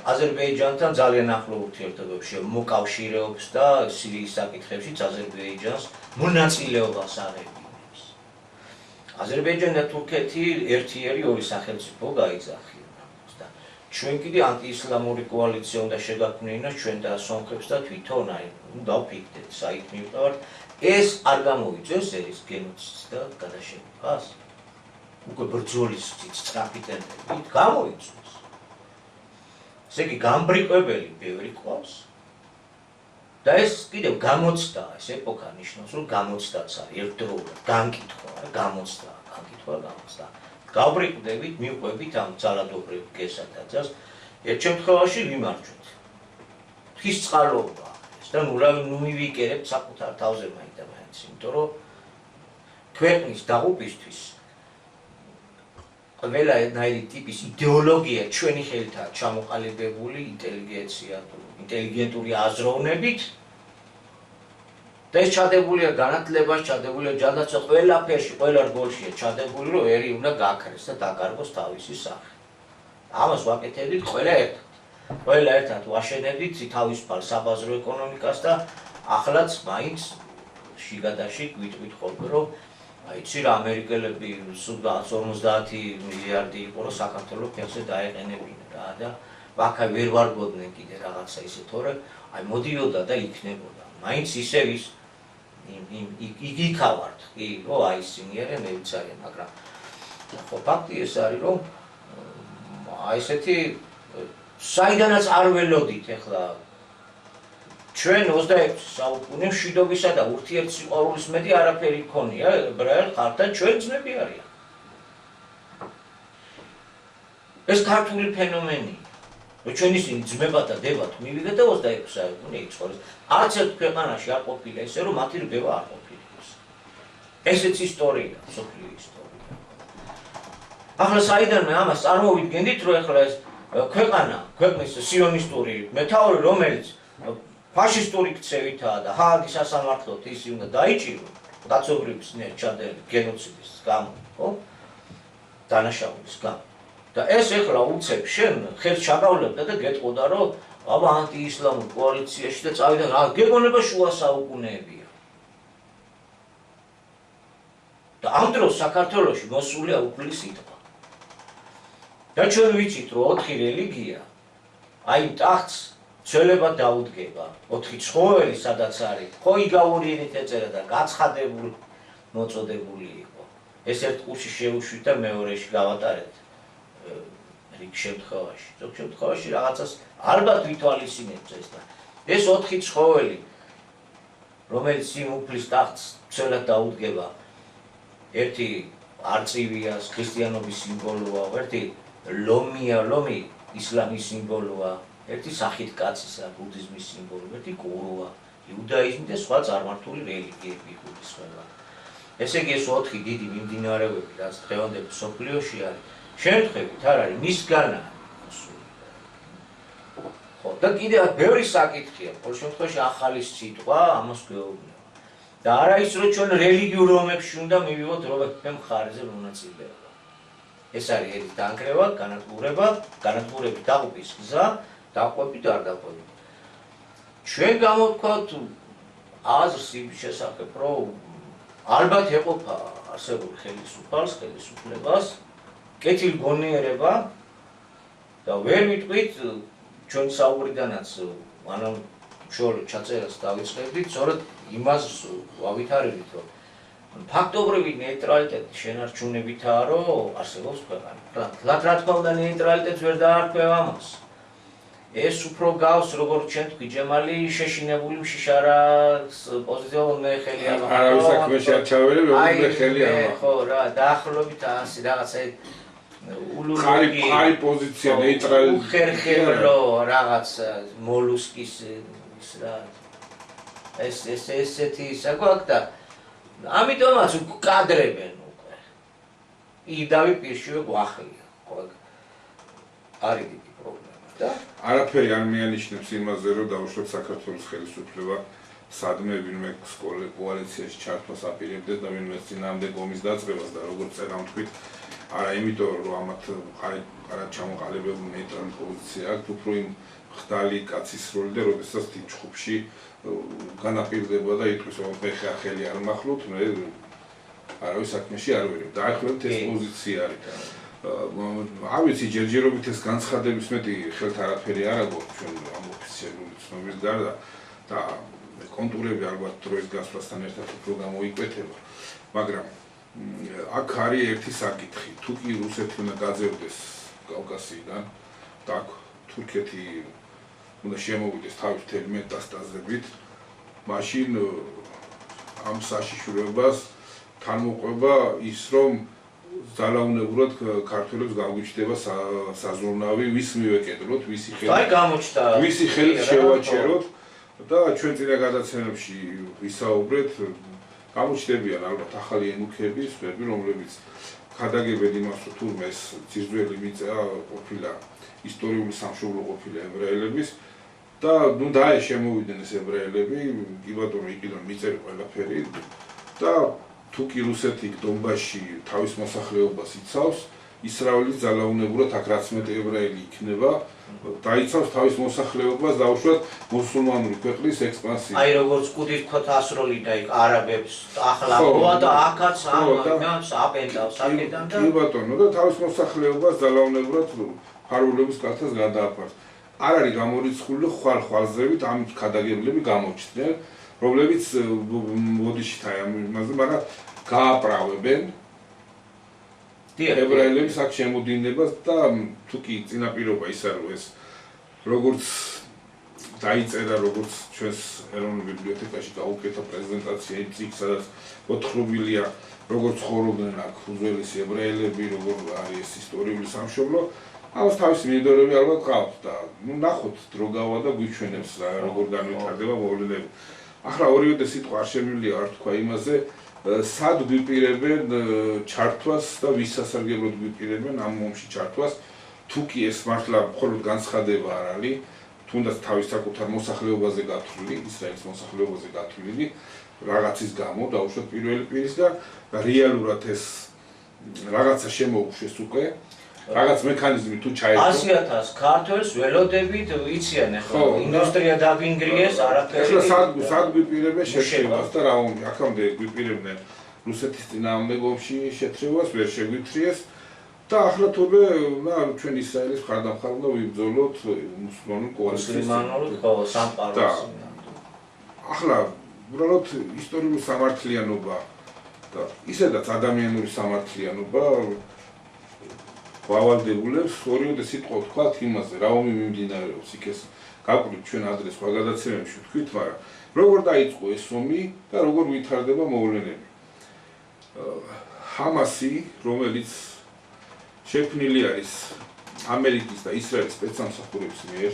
აზერბაიჯანთან ძალიან ახლო ურთიერთობებში მოკავშირეობს და სირიის საკითხებშიც აზერბაიჯანს მონაწილეობას აღებინებს. აზერბაიჯანი და თურქეთი ერთიერი ორი სახელმწიფო გაიძახიან. და ჩვენ კიდე ანტიისლამური კოალიცია უნდა შეგაქმნიინოს ჩვენ და სომხებს და თვითონ აი დავფიქრდეთ საით მივყავართ ეს არ გამოიწვევს ერის გენოციდს და გადაშენებას. უკვე ბრძოლის სწრაფიტენებით გამოიწვევს. ესე იგი გამბრიყვებელი ბევრი ყავს და ეს კიდევ გამოცდა, ეს ეპოქა ნიშნავს, რომ გამოცდაც არის ერთდროულად, განკითხვა, გამოცდა. გავბრიყვდებით, მივყვებით ამ ძალადობრივ გესადაძას, ერთ შემთხვევაში ვიმარჯვეთ. ღვთის წყალობა ეს და ნუ მივიკერებთ საკუთარ თავზე მაინც და მაინც, იმიტომ რომ ქვეყნის დაღუპვისთვის ყველანაირი ტიპის იდეოლოგია ჩვენი ხელითაა ჩამოყალიბებული ინტელიგენტური აზროვნებით და ეს ჩადებულია განათლებაში, ჩადებულია ჯანდაცვა, ყველაფერში, ყველა რგოლშია ჩადებული, რომ ერი უნდა გაქრეს და დაკარგოს თავისი სახე. ამას ვაკეთებდით ყველა ერთად. ყველა ერთად ვაშენებდით თავისუფალ საბაზრო ეკონომიკას და ახლაც მაინც შიგადაში გვიტყვით ხოლმე, რომ აიცი რა ამერიკელები 50 მილიარდი იყო, რომ საქართველოს ფეხზე დაეყენებინა რა და ვაქა ვერ ვარგოდნენ კიდე რაღაცა ისე, თორე აი მოდიოდა და იქნებოდა. მაინც ისევ ის იქავართ, კი, რომ აი ისინი არიან მეუცარიან, მაგრამ ხო ფაქტი ეს არის, რომ აი ესეთი საიდანაც არ ველოდით ახლა ჩვენ 26 საუკუნე მშვიდობისა და ურთიერთსიყვარულის მეტი არაფერი გქონია, ებრაელ ხალხთან ჩვენ ძმები არიან. ეს ქართული ფენომენია. ჩვენ ისინი ძმებად და დებად მივიღეთ და 26 საუკუნე იცხოვრეს. არც ერთ ქვეყანაში არ ყოფილა ესე, რომ მათი რბევა არ ყოფილიყოს. ესეც ისტორია, მსოფლიო ისტორია. ახლა საიდან მე ამას წარმოვიდგენდით, რომ ახლა ეს ქვეყნის სიონისტური მეთაური, რომელიც ფაშისტური ქცევითაა და ჰააგის სასამართლოდ ისი უნდა დაიჭირო, კაცობრიობის ჩადენილი გენოციდის გამო, ხო? დანაშაულის გამო. და ეს ეხლა უცებ შენ ხელს ჩაგავლებდა და გეტყოდა, რომ აბა ანტიისლამურ კოალიციაში და წავიდა, რა გეგონება შუა საუკუნეებია. და ამ დროს საქართველოში მოსულია უფლის სიტყვა. და ჩვენ ვიცით, რომ 4 რელიგია აი ტახტს ცველებად დაუდგება, 4 ცხოველი სადაც არის, ხო იგავური ენით ეწერა და გაცხადებული მოწოდებული იყო. ეს ერთ კურსში შევუშვით და მეორეში გავატარეთ. რიგ შემთხვევაში, ზოგ შემთხვევაში რაღაცას ალბათ ვითვალისწინებთ ეს და ეს 4 ცხოველი, რომელიც იმ უფლის ტახტს ცველად დაუდგება, ერთი არწივია, ქრისტიანობის სიმბოლოა, ერთი ლომი ისლამის სიმბოლოა, ერთი სახით კაცისა, ბუდიზმის სიმბოლო, ერთი გურუა, იუდაიზმი და სხვა წარმართული რელიგიები იგულისხმება. ესე იგი ეს 4 დიდი მიმდინარეობები, რაც დღევანდელ მსოფლიოში არის, შემთხვევით არ არის მისგანა. ხო, და კიდევ ბევრი საკითხია, ყოველ შემთხვევაში ახალი სიტყვა ამას გვეუბნება. და არა ის, რომ ჩვენ რელიგიურ ომებში უნდა მივიღოთ რომელიმე მხარეზე მონაწილეობა. ეს არის ერთი დანგრევა, განადგურებით დაყობის გზა, დაყვებით არ დაყვებით. ჩვენ გამოვთქვათ აზრს იმ შესახებ, რომ ალბათ ეყოფა არსებული ხელისუფლებას, კეთილგონიერება და ვერ ვიტყვით ჩვენ საუბრიდანაც ანუ შორ ჩაწერას დავიწყებდით, სწორედ იმას ავითარებით, რომ ფაქტობრივი ნეიტრალიტეტი შენარჩუნებითაა, რომ არსებობს ქვეყანა. რა თქმა უნდა ნეიტრალიტეტს ვერ დაარქვევ ამას. ეს უფრო გავს, როგორც ჩვენ თქვი, ჯემალი შეშინებული მშიშარას პოზიციონ მე ხელი ამახო. არავის საქმეში არ ჩავერე, მე ხელი ამახო. ხო რა, დაახლოებით ასე რაღაცა ხარი პოზიცია ნეიტრალი უხერხემლო რაღაც მოლუსკის ის რა ესეთი საკვაკ და ამიტომაც უკადრებენ უკვე იდავი პირშივე გვახლია ხო არის დიდი პრობლემა და არაფერი არ მიანიშნებს იმაზე რომ დაუშვათ საქართველოს ხელისუფლება სადმე ვინმე კოალიციაში ჩართვას აპირებდეს და ვინმე წინააღმდეგ ომის დაწყებას და როგორც წერა თქვით არა იმიტომ რომ ამათ არა ჩამოყალიბებული ნეიტრალი პოზიცია აქვს უფრო იმ ხდალი კაცის როლი და როდესაც თი ჩხუბში განაპირდება და იტყვის რომ მე ხელი არ მახლობთ მე არავის საქმეში არ ვერებ დაახლოებით ეს პოზიცია არის არ ვიცი ჯერჯერობით ეს განცხადების მეტი ხელთ არაფერი არ აქვს ჩვენ ამ ოფიციალური ცნობის გარდა და კონტურები ალბათ დროის გასვლასთან ერთად უფრო გამოიკვეთება მაგრამ აქ არის ერთი საკითხი თუ კი რუსეთი უნდა გაძევდეს კავკასიიდან და თურქეთი უნდა შემოვიდეს თავის მთელი მეტასტაზებით მაშინ ამ საშიშროებას თან მოყვება ის რომ ძალაუნებურად ქართველებს გამგვიჩნდება საზრუნავი ვის მივეკედროთ ვისი ხელით შევაჩეროთ და ჩვენ წინა გადაცემებში ვისაუბრეთ გამოჩნდებიან ალბათ ახალი ენუქები, სხვები, რომლებიც ხადაგებენ იმას, რომ თურმე ეს ძირძველი მიწა ყოფილა ისტორიული სამშობლო ყოფილა ებრაელების და ნუ დაე შემოვიდნენ ეს ებრაელები, კი ბატონო იყიდონ მიწები ყველაფერი და თუ კი რუსეთი დონბასში თავის მოსახლეობას იცავს, ისრაელის ძალაუნებურად აქ რაც მეტი ებრაელი იქნება დაიცავს თავის მოსახლეობას დაუშვათ მუსულმანური ქვეყნის ექსპანსიას. აი როგორც კუდი თქვათ ასროლი და იქ არაბებს ახლავდა და აქაც ამას აპენტავს აქედან და კი ბატონო და თავის მოსახლეობას ძალაუნებურად ფარულების კალთას გადააფარს. არ არის გამორიცხული ხვალ-ხვალზევით ამ ქადაგებლები გამოჩნდნენ, რომლებიც ბოდიში თაიამაზე, მაგრამ გააправებენ ებრაელებს აქ შემოდინებას და თუ კი წინაპირობა ის არის ეს როგორც დაიწერა როგორც ჩვენს ეროვნულ ბიბლიოთეკაში გაუკეთა პრეზენტაცია იმ წიგნს სადაც მოთხრობილია როგორც ცხოვრობდნენ აქ უძველესი ებრაელები როგორ არის ეს ისტორიული სამშობლო ამას თავისი მინდორები ალბათ ყავს და ნუ ნახოთ დრო გავა და გვიჩვენებს რა როგორ განვითარდება მოვლენები. ახლა ორივე სიტყვა არ შემიძლია არ თქვა იმაზე სად გვიპირებენ ჩართვას და ვის სასარგებლოდ გვიპირებენ ამ ომში ჩართვას თუ კი ეს მართლა მხოლოდ განცხადება არ არის თუნდაც თავის საკუთარ მოსახლეობაზე გათვლილი ისრაელის მოსახლეობაზე გათვლილი რაღაცის გამო დაუშვათ პირველი პირისგან და რეალურად ეს რაღაცა შემოუშვეს უკვე რაღაც მექანიზმი თუ ჩაერთო 100.000 ქართველს ველოდებით იციან ახლა ინდუსტრია დაგინგრიეს არაფერი ახლა სად გვიპირებენ შეშევას და რა ომი აქამდე გვიპირებდნენ რუსეთის წინააღმდეგ ომში შეცრევას ვერ შეგვიწრიეს და ახლა თორე და ჩვენ ისრაელის მხარდამხარ უნდა ვიბრძოლოთ მუსლიმანურ კოალიციის სამყაროს ახლა უბრალოდ ისტორიული სამართლიანობა და ისედაც ადამიანური სამართლიანობა ვალდებულებს ორივე სიტყვა ვთქვათ იმაზე რა ომი მიმდინარეობს იქ ეს გაკვირთ ჩვენ ადრე სხვა გადაცემებში ვთქვით მაგრამ როგორ დაიწყო ეს ომი და როგორ ვითარდება მოვლენები ჰამასი რომელიც შექმნილი არის ამერიკის და ისრაელის სპეცსამსახურების მიერ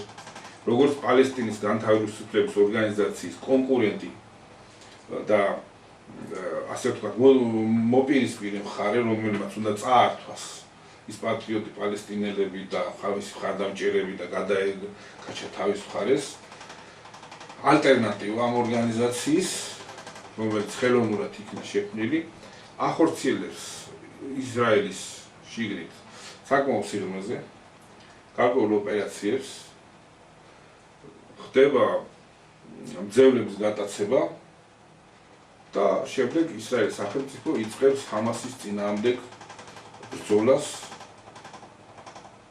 როგორც პალესტინის განთავისუფლების ორგანიზაციის კონკურენტი და ასე ვთქვათ მოპირისპირე მხარე რომელმაც უნდა წაართვას ის პატრიოტი პალესტინელები და ხალხის მხარდამჭერები და გადაეკაჩა თავის მხარეს ალტერნატივა ამ ორგანიზაციის რომელიც ხელოვნურად იქნა შექმნილი ახორციელებს ისრაელის შიგნით საკმაო სიღრმეზე გარკვეულ ოპერაციებს ხდება მძევლების გატაცება და შემდეგ ისრაელის სახელმწიფო იწყებს ჰამასის წინააღმდეგ ბრძოლას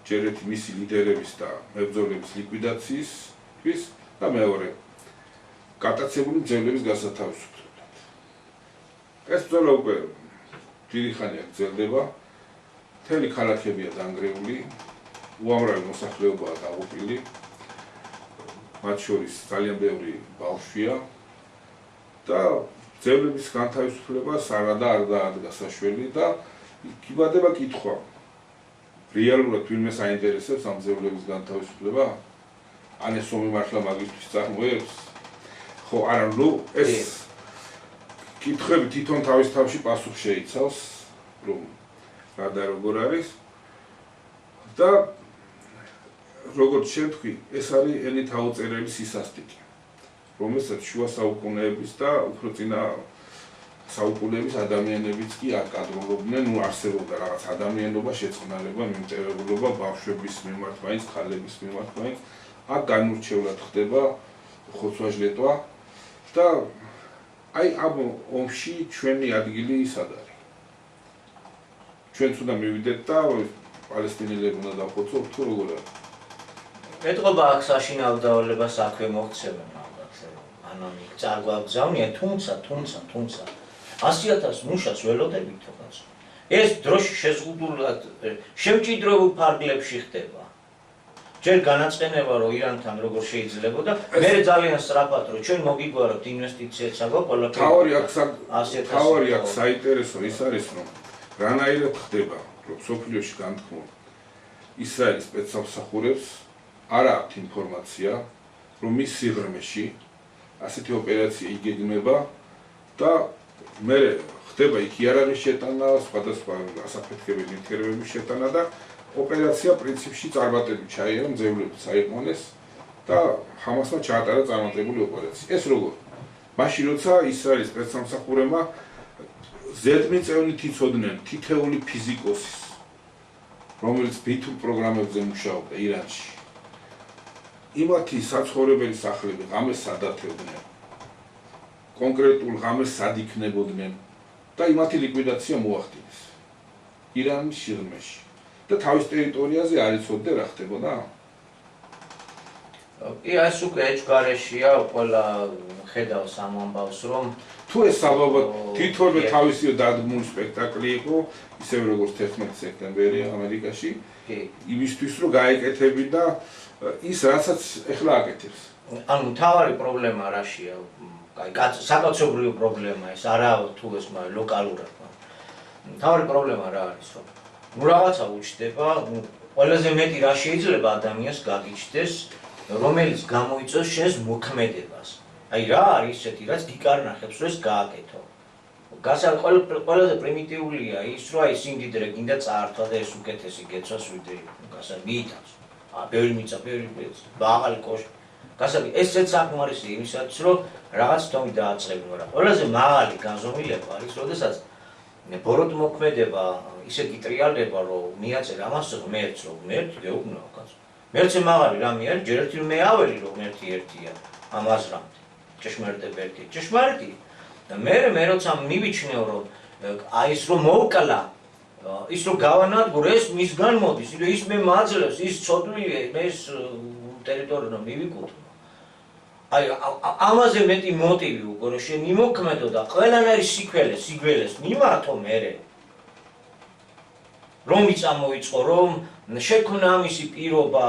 ჯერ ერთი მისი ლიდერების და მებრძოლების ლიკვიდაციისთვის და მეორე გატაცებული მძევლების გასათავისუფლებლად. ეს ბრძოლა უკვე დიდი ხანია გრძელდება. მთელი ქალაქებია დანგრეული, უამრავი მოსახლეობაა დაღუპული, მათ შორის ძალიან ბევრი ბავშვია და მძევლების განთავისუფლებას არადა არ დაადგა საშველი და იბადება კითხვა რეალურად ვინმე საინტერესებს ამ მძევლების განთავისუფლება? ან ეს ომი მართლა მაგისთვის წარმოებს? ხო, არა, ნუ ეს კითხვები თვითონ თავის თავში პასუხს შეიცავს, რომ რა და როგორ არის და როგორც შევთქვი, ეს არის ელით აუწერელი სისასტიკე, რომელსაც შუა საუკუნეების და უფრო წინა საუკუნეების ადამიანებიც კი არ კადრულობდნენ, ნუ არსებობდა რაღაც ადამიანობა, შეწყნარება, მიმტევებლობა ბავშვების მიმართ, მაინც ხალების მიმართ, მაინც აქ განურჩევლად ხდება ხოცვა-ჟლეტვა და აი ამ ომში ჩვენი ადგილი სად არის? ჩვენც უნდა მივიდეთ და პალესტინელები უნდა დავხოცოთ თუ როგორ არის? ეთყობა აქ საშინაო დავალებას აქვე მოქცევენ ალბათ. ანუ წარგვაგზავნია, თუმცა 100.000 მუშას ველოდებით თქოს. ეს დროში შეზღუდულად შემჭიდროებულ ფარგლებში ხდება. ჯერ განაწყენება რომ ირანთან როგორ შეიძლება და მე ძალიან სწრაფად რომ ჩვენ მოგიგვაროთ ინვესტიციებს აგვაქვს ყველაფერი. თავი აქ საინტერესო ის არის რომ რანაირად ხდება რომ სოფლიოში განთქმულ ისრაელის სპეცსამსახურებს არ აქვთ ინფორმაცია რომ მის სიღრმეში ასეთი ოპერაცია იგეგმება და მე ხდება იქ იარაღის შეტანა, სხვადასხვა ასაფეთქებელი ნივთიერებების შეტანა და ოპერაცია პრინციპში წარმატებით ჩაიარა, მძევლები წაიყვანეს და ჰამასმა ჩაატარა წარმატებული ოპერაცია. ეს როგორ? მაშინ როცა ისრაელის სპეცსამსახურებმა ზედმიწევნით იცოდნენ თითეული ფიზიკოსის, რომელიც ბითუმ პროგრამებზე მუშაობდა ირანში. იმათი საცხოვრებელი სახლები ღამეს სადათევდნენ. კონკრეტულ ღამეს სად იქნებოდნენ და იმათი ლიკვიდაცია მოახდინეს ირანის სიღრმეში და თავის ტერიტორიაზე არ იცოდნენ რა ხდებოდა? ეს უკვე ეჭვგარეშია, ყველა ხედავს ამ ამბავს, რომ თუ ეს საბაბად თითოეულ თავისი დადგმული სპექტაკლი იყო, ისევე როგორც 11 სექტემბერი ამერიკაში, იმისთვის რომ გაეკეთებინა ის რასაც ეხლა აკეთებს. ანუ მთავარი პრობლემა რაშია? აი, საკაცობრიო პრობლემა ეს, არა თუ ეს ლოკალურად. მთავარი პრობლემა რა არის, რომ ნუ რაღაცა უჩნდება, ყველაზე მეტი რა შეიძლება ადამიანს გაგიჩნდეს, რომელიც გამოიწვევს შენს მოქმედებას. აი რა არის ისეთი, რაც გიკარნახებს, რომ ეს გააკეთო. ყველაზე პრიმიტიულია ის, რომ აი სიმდიდრე გინდა წაართვა და ეს უკეთესი გეცვას ვიდრე მიიტანს. ბევრი მიწა, ბევრი მაღალი კოშკი. ესეც საკმარისი იმისათვის, რომ რაღაც თომი დააწყებინო, მაგრამ ყველაზე მაღალი განზომილება არის, როდესაც ბოროტ მოქმედება ისე გიტრიალდება, რომ მიაწერ ამას ღმერთს, რომ ღმერთი გეუბნაო კაცო. ღმერთზე მაღალი რამე არის, ჯერ ერთი რომ მეაველი, რომ ღმერთი ერთია, ამ აზრამდე. ჭეშმარიტება ერთია, ჭეშმარიტი. და მე როცა მივიჩნევ, რომ აი ის რომ მოვკლა, ის რომ გავანადგურ, ეს მისგან მოდის, ის მე მაძლევს, ის ცოდვილია, მე ეს ტერიტორიიდან მივიკუთვნო. აი ამაზე მეტი მოტივი უკვე რომ შენ იმოქმედო და ყველანაირი სიგველეს მიმართო მერე. რომ იწამოიწყო, რომ შექმნა ამისი პირობა,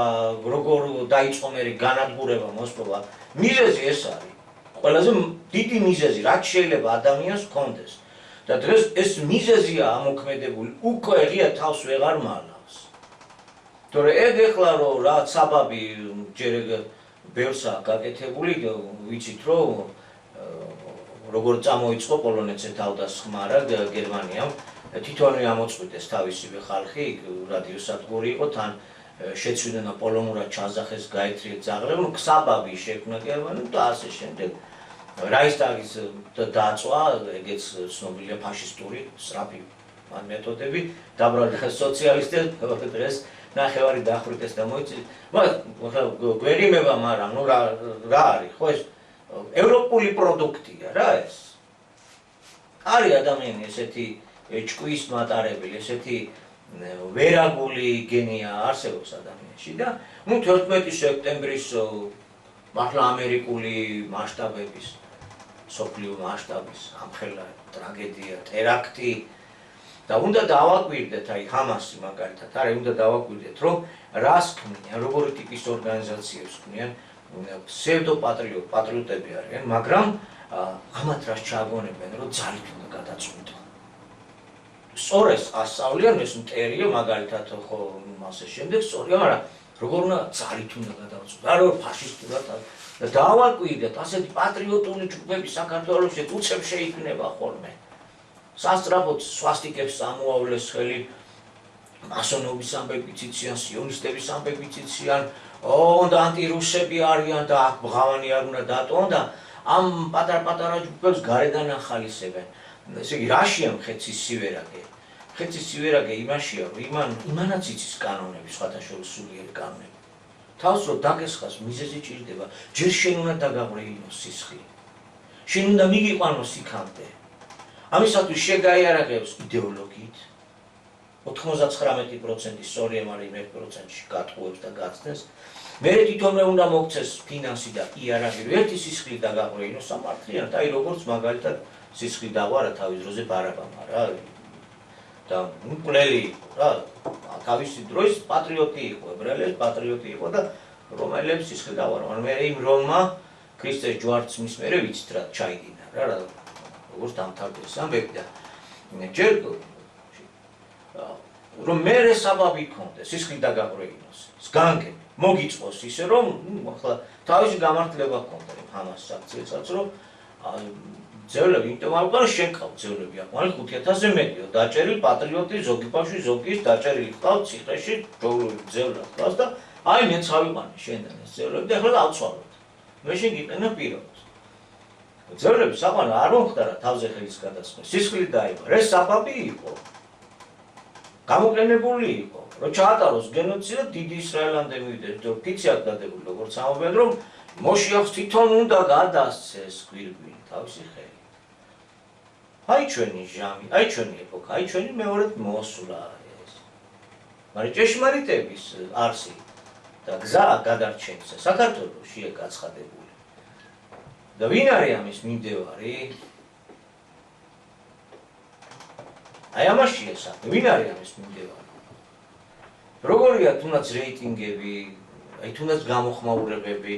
როგორ დაიწყო მერე განადგურება, მოსპობა. მიზეზი ეს არის. ყველაზე დიდი მიზეზი, რაც შეიძლება ადამიანს ჰქონდეს. და დღეს ეს მიზეზია ამოქმედებული, უკვე ღია თავს ვეღარ მალავს. თორე ეგ ეხლა რომ რა საბაბი ჯერ ბევრსა გაკეთებული, ვიცით რომ როგორ წამოიწყო პოლონეთზე თავდასხმა გერმანიამ, თვითონვე ამოწყვიტეს თავისივე ხალხი, რადიოსადგური იყო, თან შეცვლიდნენ და პოლონურად ჩანზახეს, გაეთრიეს ძაღლები, საბაბი შექმნა გერმანიამ და ასე შემდეგ. რაიხსტაგის დაწვა, ეგეც ცნობილია ფაშისტური სწრაფი მეთოდები, დაბრალდა სოციალისტებს, დღეს ნახევარი დახრიტეს და მოიწვიეს. მაგრამ გვერიმება, მაგრამ ნუ რა არის, ხო ეს ევროპული პროდუქტია რა ეს. არის ადამიანი ესეთი ჭკვის მატარებელი, ესეთი ვერაგული გენია არსებობს ადამიანში და ნუ 11 სექტემბრის მართლა ამერიკული მასშტაბების, სოფლიო მასშტაბის ამხელა ტრაგედია, ტერაქტი და უნდა დავაკვირდეთ აი ჰამასი მაგალითად, არა უნდა დავაკვირდეთ, რომ რას ქმნიან, როგორი ტიპის ორგანიზაციებს ქმნიან, პსევდოპატრიოტები არიან, მაგრამ ამათ რას ჩააგონებენ, რომ ძალით უნდა გადაწყვიტონ. სწორეს ასწავლიან, ეს მტერია მაგალითად ხო ასე შემდეგ სწორია, მაგრამ როგორ უნდა ძალით უნდა გადაწყვიტონ, არა ფაშისტურად და დავაკვირდეთ, ასეთი პატრიოტული ჯგუფები საქართველოში უცებ შეიქმნება ხოლმე. სასწრაფოდ სვასტიკებს ამოავლეს ხელი, მასონობის ამბებიც იციან, სიონისტების ამბებიც იციან, და ანტირუსები არიან და აქ ბღავანი არ უნდა დატოვონ და ამ პატარ-პატარა ჯგუფებს გარედან ახალისებენ. ესე იგი, რაშია მხეცის სივერაგე? მხეცის სივერაგე იმაშია, რომ იმანაც იცის კანონები, სხვათა შორის სულიერი კანონები. თავს რომ დაგესხას მიზეზი ჭირდება, ჯერ შენ უნდა დაგაყრეინოს სისხლი. შენ უნდა მიგიყვანოს იქამდე. ამისათვის შეგაიარაღებს იდეოლოგიით. 99% სწორია, მაგრამ 1%-ში გატყუებს და გაცდენს. მერე თვითონვე უნდა მოგცეს ფინანსი და იარაღი, რომ ერთი სისხლი დაგაყრეინოს სამართლიანად, აი როგორც მაგალითად სისხლი დაღვარა თავის დროზე ბარაბამ, რა. და მკვლელი იყო რა, თავისი დროის პატრიოტი იყო, ებრაელების პატრიოტი იყო და რომაელებს სისხლი დაღვარა. მაგრამ მე იმ რომმა ქრისტეს ჯვარცს მის მერე ვიცით რა ჩაიდინა რა, როგორც დამთავრდეს ამბები და ჯერ რომ მერე საბაბი ქონდეს, სისხლი დაგაყრეინოს, სგანგები, მოგიწყოს ისე რომ ახლა თავისი გამართლება ქონდა ჰამას აქციასაც რომ ძევლები, იმიტომ რომ შენ ყავ ძევლები აქ, მაგრამ 5000-ზე მეტია, დაჭერილი პატრიოტი, ზოგი ბავშვი, ზოგის დაჭერილი ყავს ციხეში, ძევლად ყავს და აი მეც ავიყვანე შენთან ეს ძევლები და ახლა დავცვალოთ. მე შენ გიყენა პირობს. ძევლები საყვანა არ მომხდარა თავზე ხელის გადასხმა, სისხლი დაიბარა, ეს საბაბი იყო. გამოყენებული იყო, რომ ჩაატაროს გენოციდი და დიდი ისრაელამდე მივიდეს, რომ ფიციად დადებული, როგორც ამობენ, რომ მოშიახს თვითონ უნდა გადასცეს გვირგვინი თავისი ხელი. აი ჩვენი ჟამი, აი ჩვენი ეპოქა, აი ჩვენი მეორედ მოსვლა ეს. მაგრამ ჭეშმარიტების არსი და გზა გადარჩენისა საქართველოშია გაცხადებული. და ვინ არის ამის მიმდევარი? აი ამაშია საქმე, ვინ არის ამის მიმდევარი? როგორია თუნდაც რეიტინგები, აი თუნდაც გამოხმაურებები,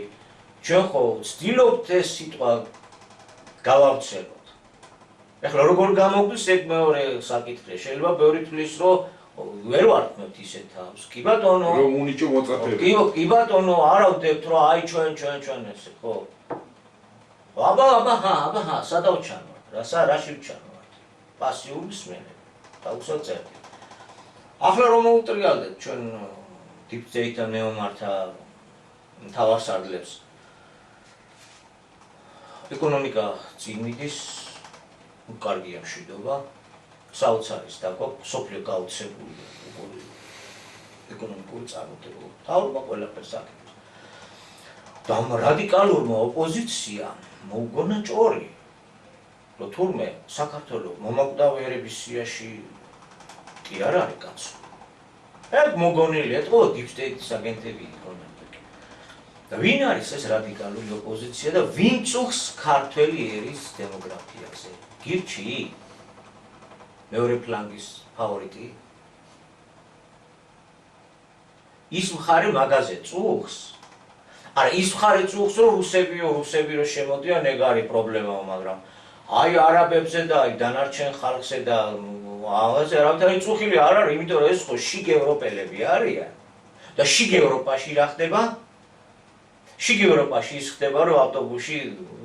ჩვენ ხო ვცდილობთ ეს სიტყვა გავავრცელოთ. ეხლა როგორ გამოგვდის ეგ მეორე საკითხია, შეიძლება ბევრი თვლის, რომ ვერ ვარქმევთ ისეთ თავს. კი ბატონო. რომ უნიჭო მოწაფეები. კი ბატონო, არა ვდებთ რომ აი ჩვენ ესე, ხო. აბა, სადავ ჩანვართ? რაში ვჩანვართ? პასიური მსმენელი. დაუსაწერდი. ახლა რომ მოუტრიალდეთ ჩვენ deep data მეომართა მთავარსარდლებს. ეკონომიკა წიგნიდის კარგია მშვიდობა, საოცარის დაგვაქვს, სოფლიო გაუცებულია ეკონომიკური წარმატება. თავობა ყველაფერს აკეთებს. და ამ რადიკალურმა ოპოზიციამ მოუგონა ჭორი, რომ თურმე საქართველოს მომაკვდავი ერების სიაში კი არ არის კაცო. ეგ მოგონილია, ეთქო deep state-ის აგენტები იქონენ. და ვინ არის ეს რადიკალური ოპოზიცია და ვინ წუხს ქართველი ერის დემოგრაფიაზე? გირჩი? მეორე ფლანგის ფავორიტი? ის მხარე მაგაზე წუხს? არა, ის მხარე წუხს, რომ რუსები რომ შემოდიან, ეგ არის პრობლემაო, მაგრამ აი არაბებზე და აი დანარჩენ ხალხზე და ამაზე არავითარი წუხილი არ არის, იმიტომ რომ ეს ხო შიგ ევროპელები არიან. და შიგ ევროპაში რა ხდება? შიგ ევროპაში ის ხდება, რომ ავტობუსში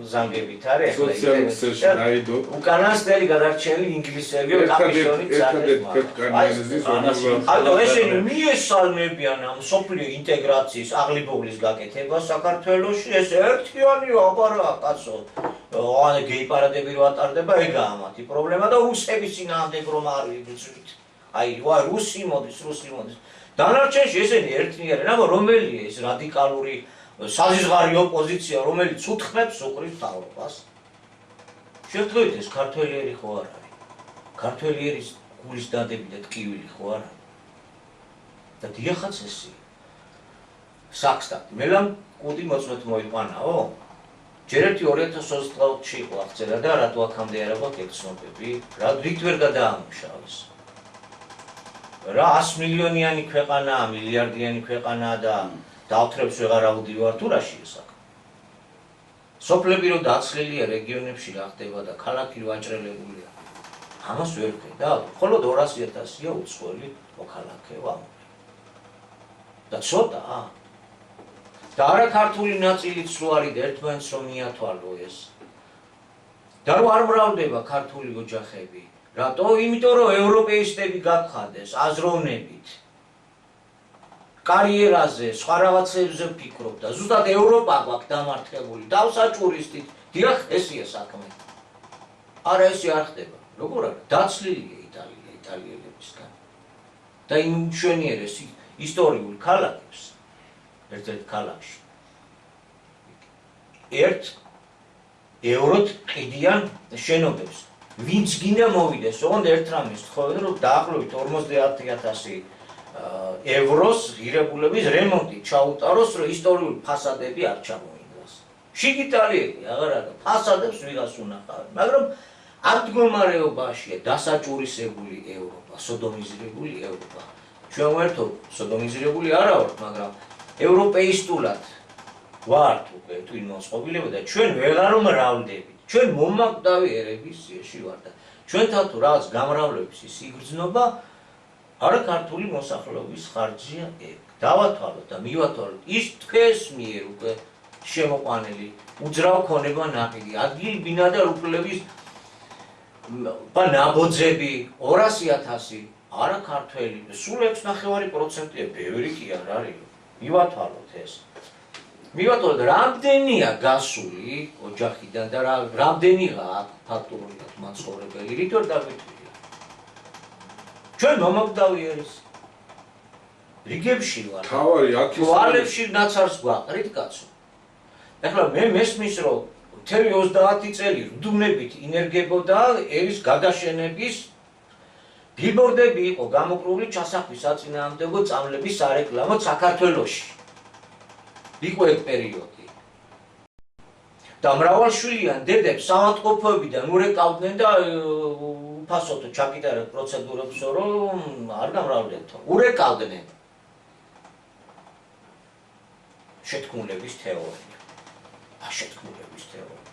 ზანგებით არის, ახლა უკანასკნელი გადარჩენილი ინგლისელი კაპიტონით ანუ ესენი მიესალმებიან ამ სოფლიო ინტეგრაციის აღლიბოვლის გაკეთებას საქართველოში, ეს ერთიანია, აბარა კაცო. ანუ გეი პარადები რო ატარდება, ეგაა მათი პრობლემა და რუსების წინააღმდეგ რომ არის ბრძვით. აი, რუსი მოდის. დანარჩენში ესენი ერთნი არიან, აბა რომელია ეს რადიკალური საზღვარი ოპოზიცია, რომელიც უთხრებს უყრის მთავრობას. შევთხოვით ეს ქართველი ერი ხო არ არის? ქართველი ერის გულის დადები და ტკივილი ხო არ არის? და დიახაც ესე. საქსტატი, მელამ კუდი მოწმეთ მოიყვანაო? ჯერ ერთი 2020 წელს იყო აღწერა და რატო აქამდე არ აქვს ექსნობები? რით ვერ გადაამუშავეს? რა 100 მილიონიანი ქვეყანაა, მილიარდიანი ქვეყანაა და დავთრებს ვეღარ აუდივარ თუ რაში ესაკ. სოფლები რომ დაცლილია რეგიონებში რა ხდება და ქალაქი რო აჭრელებულია. ამას ვერ ხედავ. მხოლოდ 200,000-ია უცხოელი მოქალაქეო ამ. და ცოტა. და არა ქართული ნაწილიც რო არის და ერთმანეთს რომ მიათვალო ეს. და რო არ მრავლდება ქართული ოჯახები. რატო? იმიტომ რომ ევროპეისტები გაგხადეს აზროვნებით. კარიერაზე, სხვა რაღაცებზე ვფიქრობ და ზუსტად ევროპა გვაქვს დამარცხებული, დავსაჭურისტით, დიახ, ესეა საქმე. არა, ესე არ ხდება. როგორ არის? დაცლილია იტალიელებისგან. და იმ მშვენიერეს ისტორიულ ქალაქებს, ერთ-ერთ ქალაქში, ერთ ევროთ ყიდიან შენობებს. ვინც გინდა მოვიდეს, ოღონდ ერთ რამეს თხოვენ, რომ დაახლოებით 50,000 ევროს ღირებულების რემონტი ჩაუტაროს, რომ ისტორიული ფასადები არ ჩამოინდას. შიგ იტალიელი აღარ არის, ფასადებს ვიღას უნახავენ, მაგრამ ამ მდგომარეობაშია დასაჭურისებული ევროპა, სოდომიზირებული ევროპა. ჩვენ ვერთო სოდომიზირებული არა ვართ, მაგრამ ევროპეისტულად ვართ უკვე twin მოსყობილება და ჩვენ ვეღარ მრავლდებით. ჩვენ მომაკვდავი ერების სიაში ვართ და ჩვენთან თუ რაღაც გამრავლების ის იგრძნობა არა ქართული მოსახლეობის ხარჯია ეგ. დავათვალოთ და მივათვალოთ ის თქვენს მიერ უკვე შემოყვანილი უძრავ ქონება ნაყიდი, ადგილი ბინადარ უფლების ნაბოძები 200,000 არა ქართველი, სულ 6.5%-ია, ბევრი კი არ არის. მივათვალოთ ეს. მივათვალოთ რამდენია გასული ოჯახიდან და რამდენიღაა ფაქტურულად მაცხოვრებელი, რით ვერ დაგვიტყვი. ჩვენ მომაკვდავი ერის რიგებში ვარ. თავარი აქ ის თვალებში ნაცარს გვაყრით კაცო. ეხლა მე მესმის რომ მთელი 30 წელი რდუნებით ინერგებოდა ერის გადაშენების ბილბორდები იყო გამოკრული ჩასახვის საწინააღმდეგო წამლების სარეკლამო საქართველოში. იყო ეგ პერიოდი. და მრავალშვილიან დედებს საავადმყოფოებიდან ურეკავდნენ და ფასოთო ჩაკიტარებ პროცედურებს, რომ არ გამრავლდეთ. ურეკავდნენ. შეთქმულების თეორია. შეთქმულების თეორია.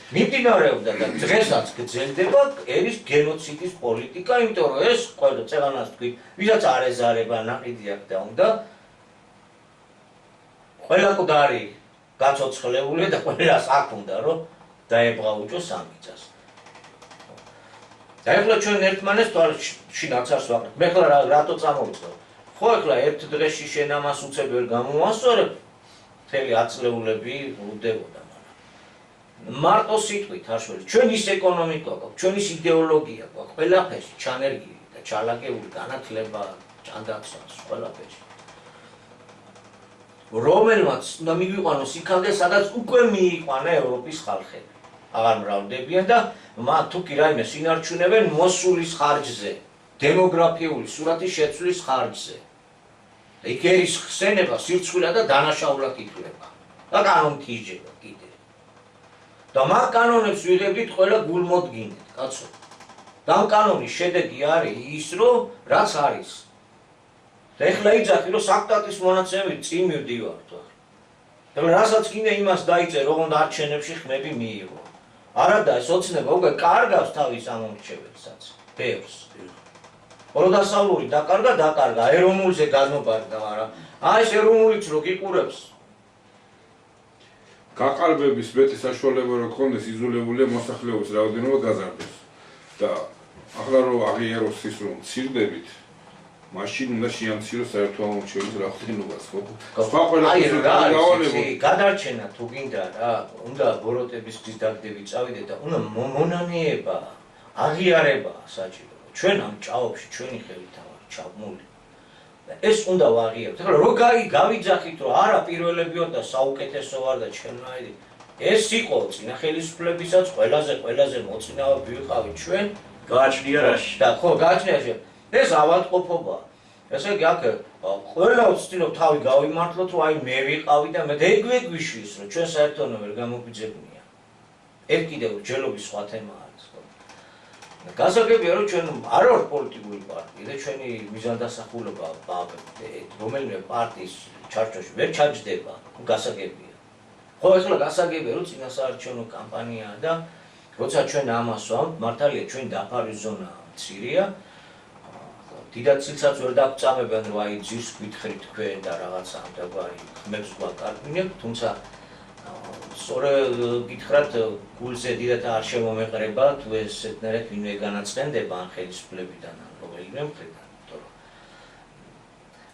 მიმდინარეობდა და დღესაც გრძელდება ერის გენოციდის პოლიტიკა, იმიტომ რომ ეს ყველა წეღანას თქვი, ვისაც არ ეზარება ნაყიდი აქვს და უნდა ყველა კუდარი გაცოცხლებული და ყველას აქ უნდა რომ დაებღაუჭოს სამიწას. და ეხლა ჩვენ ერთმანეს შინაარსს ვაკეთებ. მე ხლა რატო წამოვიწყო? ხო ეხლა ერთ დღეში შენ ამას უცებ ვერ გამოვასწორებ, მთელი აწლეულები უდევოდა. მარტო სიტყვით აშველი, ჩვენ ის ეკონომიკა გვაქვს, ჩვენ ის იდეოლოგია გვაქვს, ყველაფერში ჩანერგილი და ჩალაგებული განათლება, ჭანდაცვას, ყველაფერში. რომელმაც უნდა მიგვიყვანოს იქამდე, სადაც უკვე მიიყვანა ევროპის ხალხები. აღარ მრავლდებიან და მათ თუ კი რაიმე სინარჩუნებენ მოსულის ხარჯზე, დემოგრაფიული სურათის შეცვლის ხარჯზე. იქ ერის ხსენება სირცხვილა და დანაშაულად ითვლება და კანონით იჯება კიდე. და მაგ კანონებს ვიღებდით ყველა გულმოდგინედ, კაცო. და ამ კანონის შედეგი არის ის, რომ რაც არის. და ეხლა იძახი, რომ საკტატის მონაცემებით წინ მივდივართ. და რასაც კიდე იმას დაიწერო, რომ არჩევნებში ხმები მიიღო. არა და ეს ოცნება უკვე კარგავს თავის ამომრჩეველსაც, ბევრს. პროდასავლური დაკარგა, ეროვნულზე განმობარდა, მაგრამ აი ეს ეროვნულიც რო გიყურებს. გაყალბების მეტი საშუალება რო ქონდეს, იზოლებულია მოსახლეობის რაოდენობა გაზარდეს. და ახლა რო აღიაროს ის რომ მცირდებით, მაშინ უნდა შეამციროს საერთო ამომრჩევლის რაოდენობაც, ხო? სხვა ყველაფერს გავანებოთ. გადარჩენა თუ გინდა რა, უნდა ბოროტების გზის დაგდებით წავიდეთ და უნდა მონანიება, აღიარება საჭირო. ჩვენ ამ ჭაობში ჩვენი ხელით ვარ ჩაბმული. და ეს უნდა ვაღიაროთ. ეხლა რო გავიძახით რომ არა პირველები ვარ და საუკეთესო ვარ და ჩემნაირი. ეს იყო წინა ხელისუფლებისაც ყველაზე მოწინავე ვიყავით ჩვენ გააჩნია რაში. და ხო გააჩნია ეს ავადმყოფობა. ესე იგი აქ ყველა ვცდილობ თავი გავიმართლოთ რომ აი მე ვიყავი და მე ეგვე გვიშვის რომ ჩვენ საერთოდ ვერ გამოგვიძებნია. ერთ კიდევ ჯელობის სხვა თემა არის ხო. გასაგებია რომ ჩვენ არ ვართ პოლიტიკური პარტია და ჩვენი მიზანდასახულება რომელიმე პარტიის ჩარჩოში ვერ ჩაჯდება, გასაგებია. ხო ეხლა გასაგებია რომ წინასაარჩევნო კამპანიაა და როცა ჩვენ ამას ვამბობთ, მართალია ჩვენ დაფარის ზონა მცირეა. დიდად ცილსაც ვერ დაგწამებენ რომ აი ძირს გვითხრით თქვენ და რაღაცა ამ დაგვარი ხმებს გვაკარგვინებთ, თუმცა სწორედ გითხრათ გულზე დიდად არ შემომეყრება თუ ესეთნაირად ვინმე განაცხენდება ან ხელისუფლებიდან ან რომელიმე მხრიდან, იმიტომ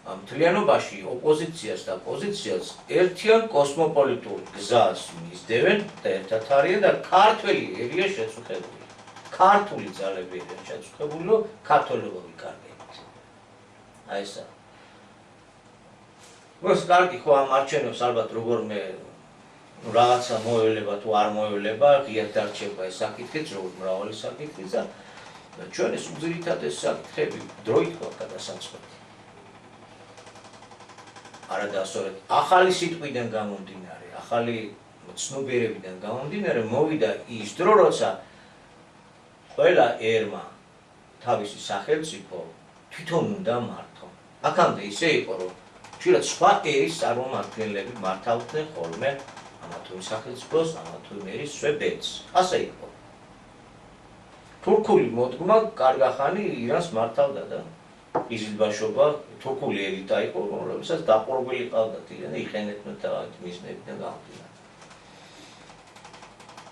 რომ მთლიანობაში ოპოზიციას და პოზიციას ერთიან კოსმოპოლიტურ გზას მისდევენ და ერთად არიან და ქართველი ერია შეწუხებული. ქართული ძალები ერია შეწუხებული, რომ ქართველობა ვიკარგებთ. აი ესა. მოს კარგი ხო ამ არჩევნებს ალბათ როგორმე რაღაცა მოევლება თუ არ მოევლება, ღიად დარჩება ეს საკითხიც, როგორც მრავალი საკითხი და ჩვენ ეს უძირითად ეს საკითხები დროით გვაქვს გადასაწყვეტი. არა და სწორედ ახალი სიტყვიდან გამომდინარე, ახალი ცნობიერებიდან გამომდინარე მოვიდა ის დრო, როცა ყველა ერმა თავისი სახელმწიფო თვითონ უნდა მართო. აქამდე ისე იყო, რომ ხშირად სხვა ერის წარმომადგენლები მართავდნენ ხოლმე ამა თუ იმ სახელმწიფოს, ამა თუ იმ ერის შვედეთს. ასე იყო. თურქული მოდგმა კარგახანი ირანს მართავდა და ყიზილბაშობა თურქული ელიტა იყო, რომელსაც დაყრობილი ყავდათ და იყენებდნენ თავად მიზნებიდან გამომდინარე.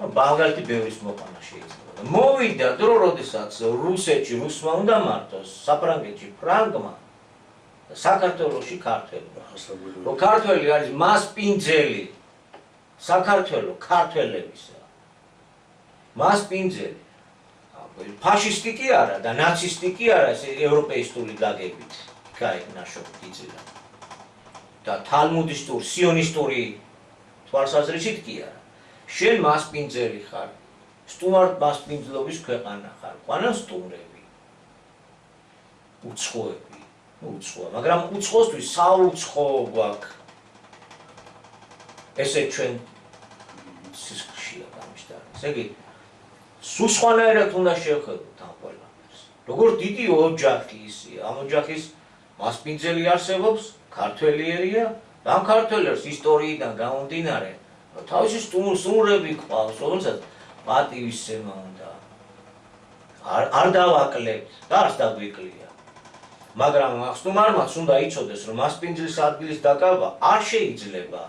ბაღალტი ბევრის მოყანა შეიძლება. მოვიდა დრო, როდესაც რუსეთში რუსმა უნდა მართოს, საფრანგეთში ფრანგმა და საქართველოში ქართველმა. რომ ქართველი არის მასპინძელი საქართველოს ქართველებისა. მასპინძელი. ფაშისტი კი არა და ნაცისტი კი არა, ეს ევროპეისტული გაგებით. კაი ნაშრომი იძლევა. და თალმუდისტური, სიონისტური თვალსაზრისით კი არა. შენ მასპინძელი ხარ. სტუმარ მასპინძლობის ქვეყანა ხარ. ყვანან სტუმრები. უცხოები. უცხოა, მაგრამ უცხოსთვის საუცხო გვაქვს. ესე ჩვენ სისხლშია გამიშტარი. ესე იგი სულ სხვანაირად უნდა შევხედოთ ამ ყველაფერს. როგორც დიდი ოჯახი ისია, ამ ოჯახის მასპინძელი არსებობს, ქართველი ერია, და ამ ქართველებს ისტორიიდან გამომდინარე, თავისი სტუმრები ყავს, რომელსაც პატივისცემა უნდა. არ დავაკლებთ და არც დაგვიკლია. მაგრამ სტუმარმაც უნდა იცოდეს, რომ მასპინძლის ადგილის დაკარგვა არ შეიძლება.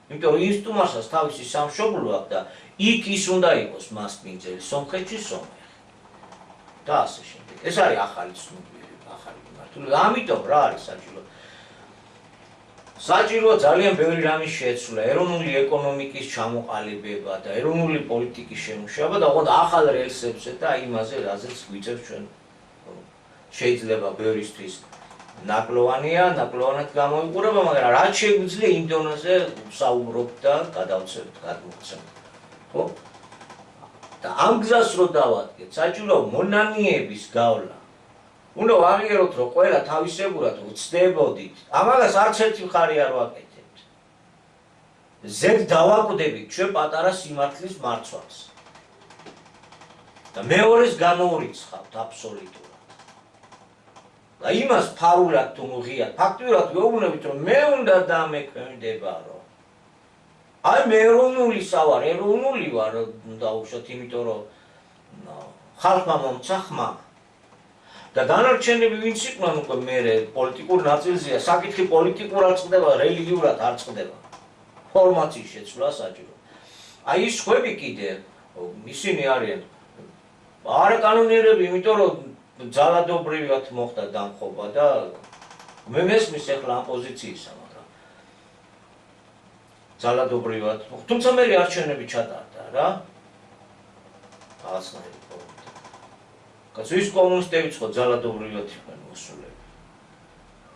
იმიტომ რომ ის სტუმარსაც თავისი სამშობლო აქვს და იქ ის უნდა იყოს მასპინძელი, სომხეთში სომეხი. და ასე შემდეგ. ეს არის ახალი ცნობები, ახალი მიმართულება. ამიტომ რა არის საჭირო? საჭიროა ძალიან ბევრი რამის შეცვლა, ეროვნული ეკონომიკის ჩამოყალიბება და ეროვნული პოლიტიკის შემუშავება და ოღონდ ახალ რელსებზე და იმაზე, რაზეც გვიწევს ჩვენ. შეიძლება ბევრისთვის ნაკლოვანად გამოიყურება, მაგრამ რაც შეგვიძლია იმ დონეზე ვსაუბრობთ და გადავცემთ, გადმოვცემთ. ხო? და ამ გზას რო დავადგეთ, საჭიროა მონანიების გავლა. უნდა ვაღიაროთ, რომ ყველა თავისებურად ვწდებოდით. ამას არც ერთი მხარე არ ვაკეთებთ. ზედ დავაკვდებით ჩვენ პატარა სიმართლის მარცვალს. და მეორეს გამოურიცხავთ აბსოლუტურად. და იმას ფარულად თუ მღიათ, ფაქტიურად გეუბნებით, რომ მე უნდა დამეკვემდებარო. აი მე ეროვნული ვარ, დავუშვათ, იმიტომ რომ ხალხმა მომცა ხმა. და დანარჩენები ვინც იყვნენ უკვე მე პოლიტიკურ ნაწილზეა, საკითხი პოლიტიკურად წყდება, რელიგიურად არ წყდება. ფორმაციის შეცვლა საჭირო. აი ის ხვები კიდე, ისინი არიან არაკანონიერები, იმიტომ რომ ძალადობრივად მოხდა დამხობა და მე მესმის ახლა ამ პოზიციისა, მაგრამ ძალადობრივად მოხდა. თუმცა მე არჩევნები ჩატარდა რა. აღსნაირი პოინტი. კაცის კომუნისტები ხო ძალადობრივად იყვნენ მოსულები.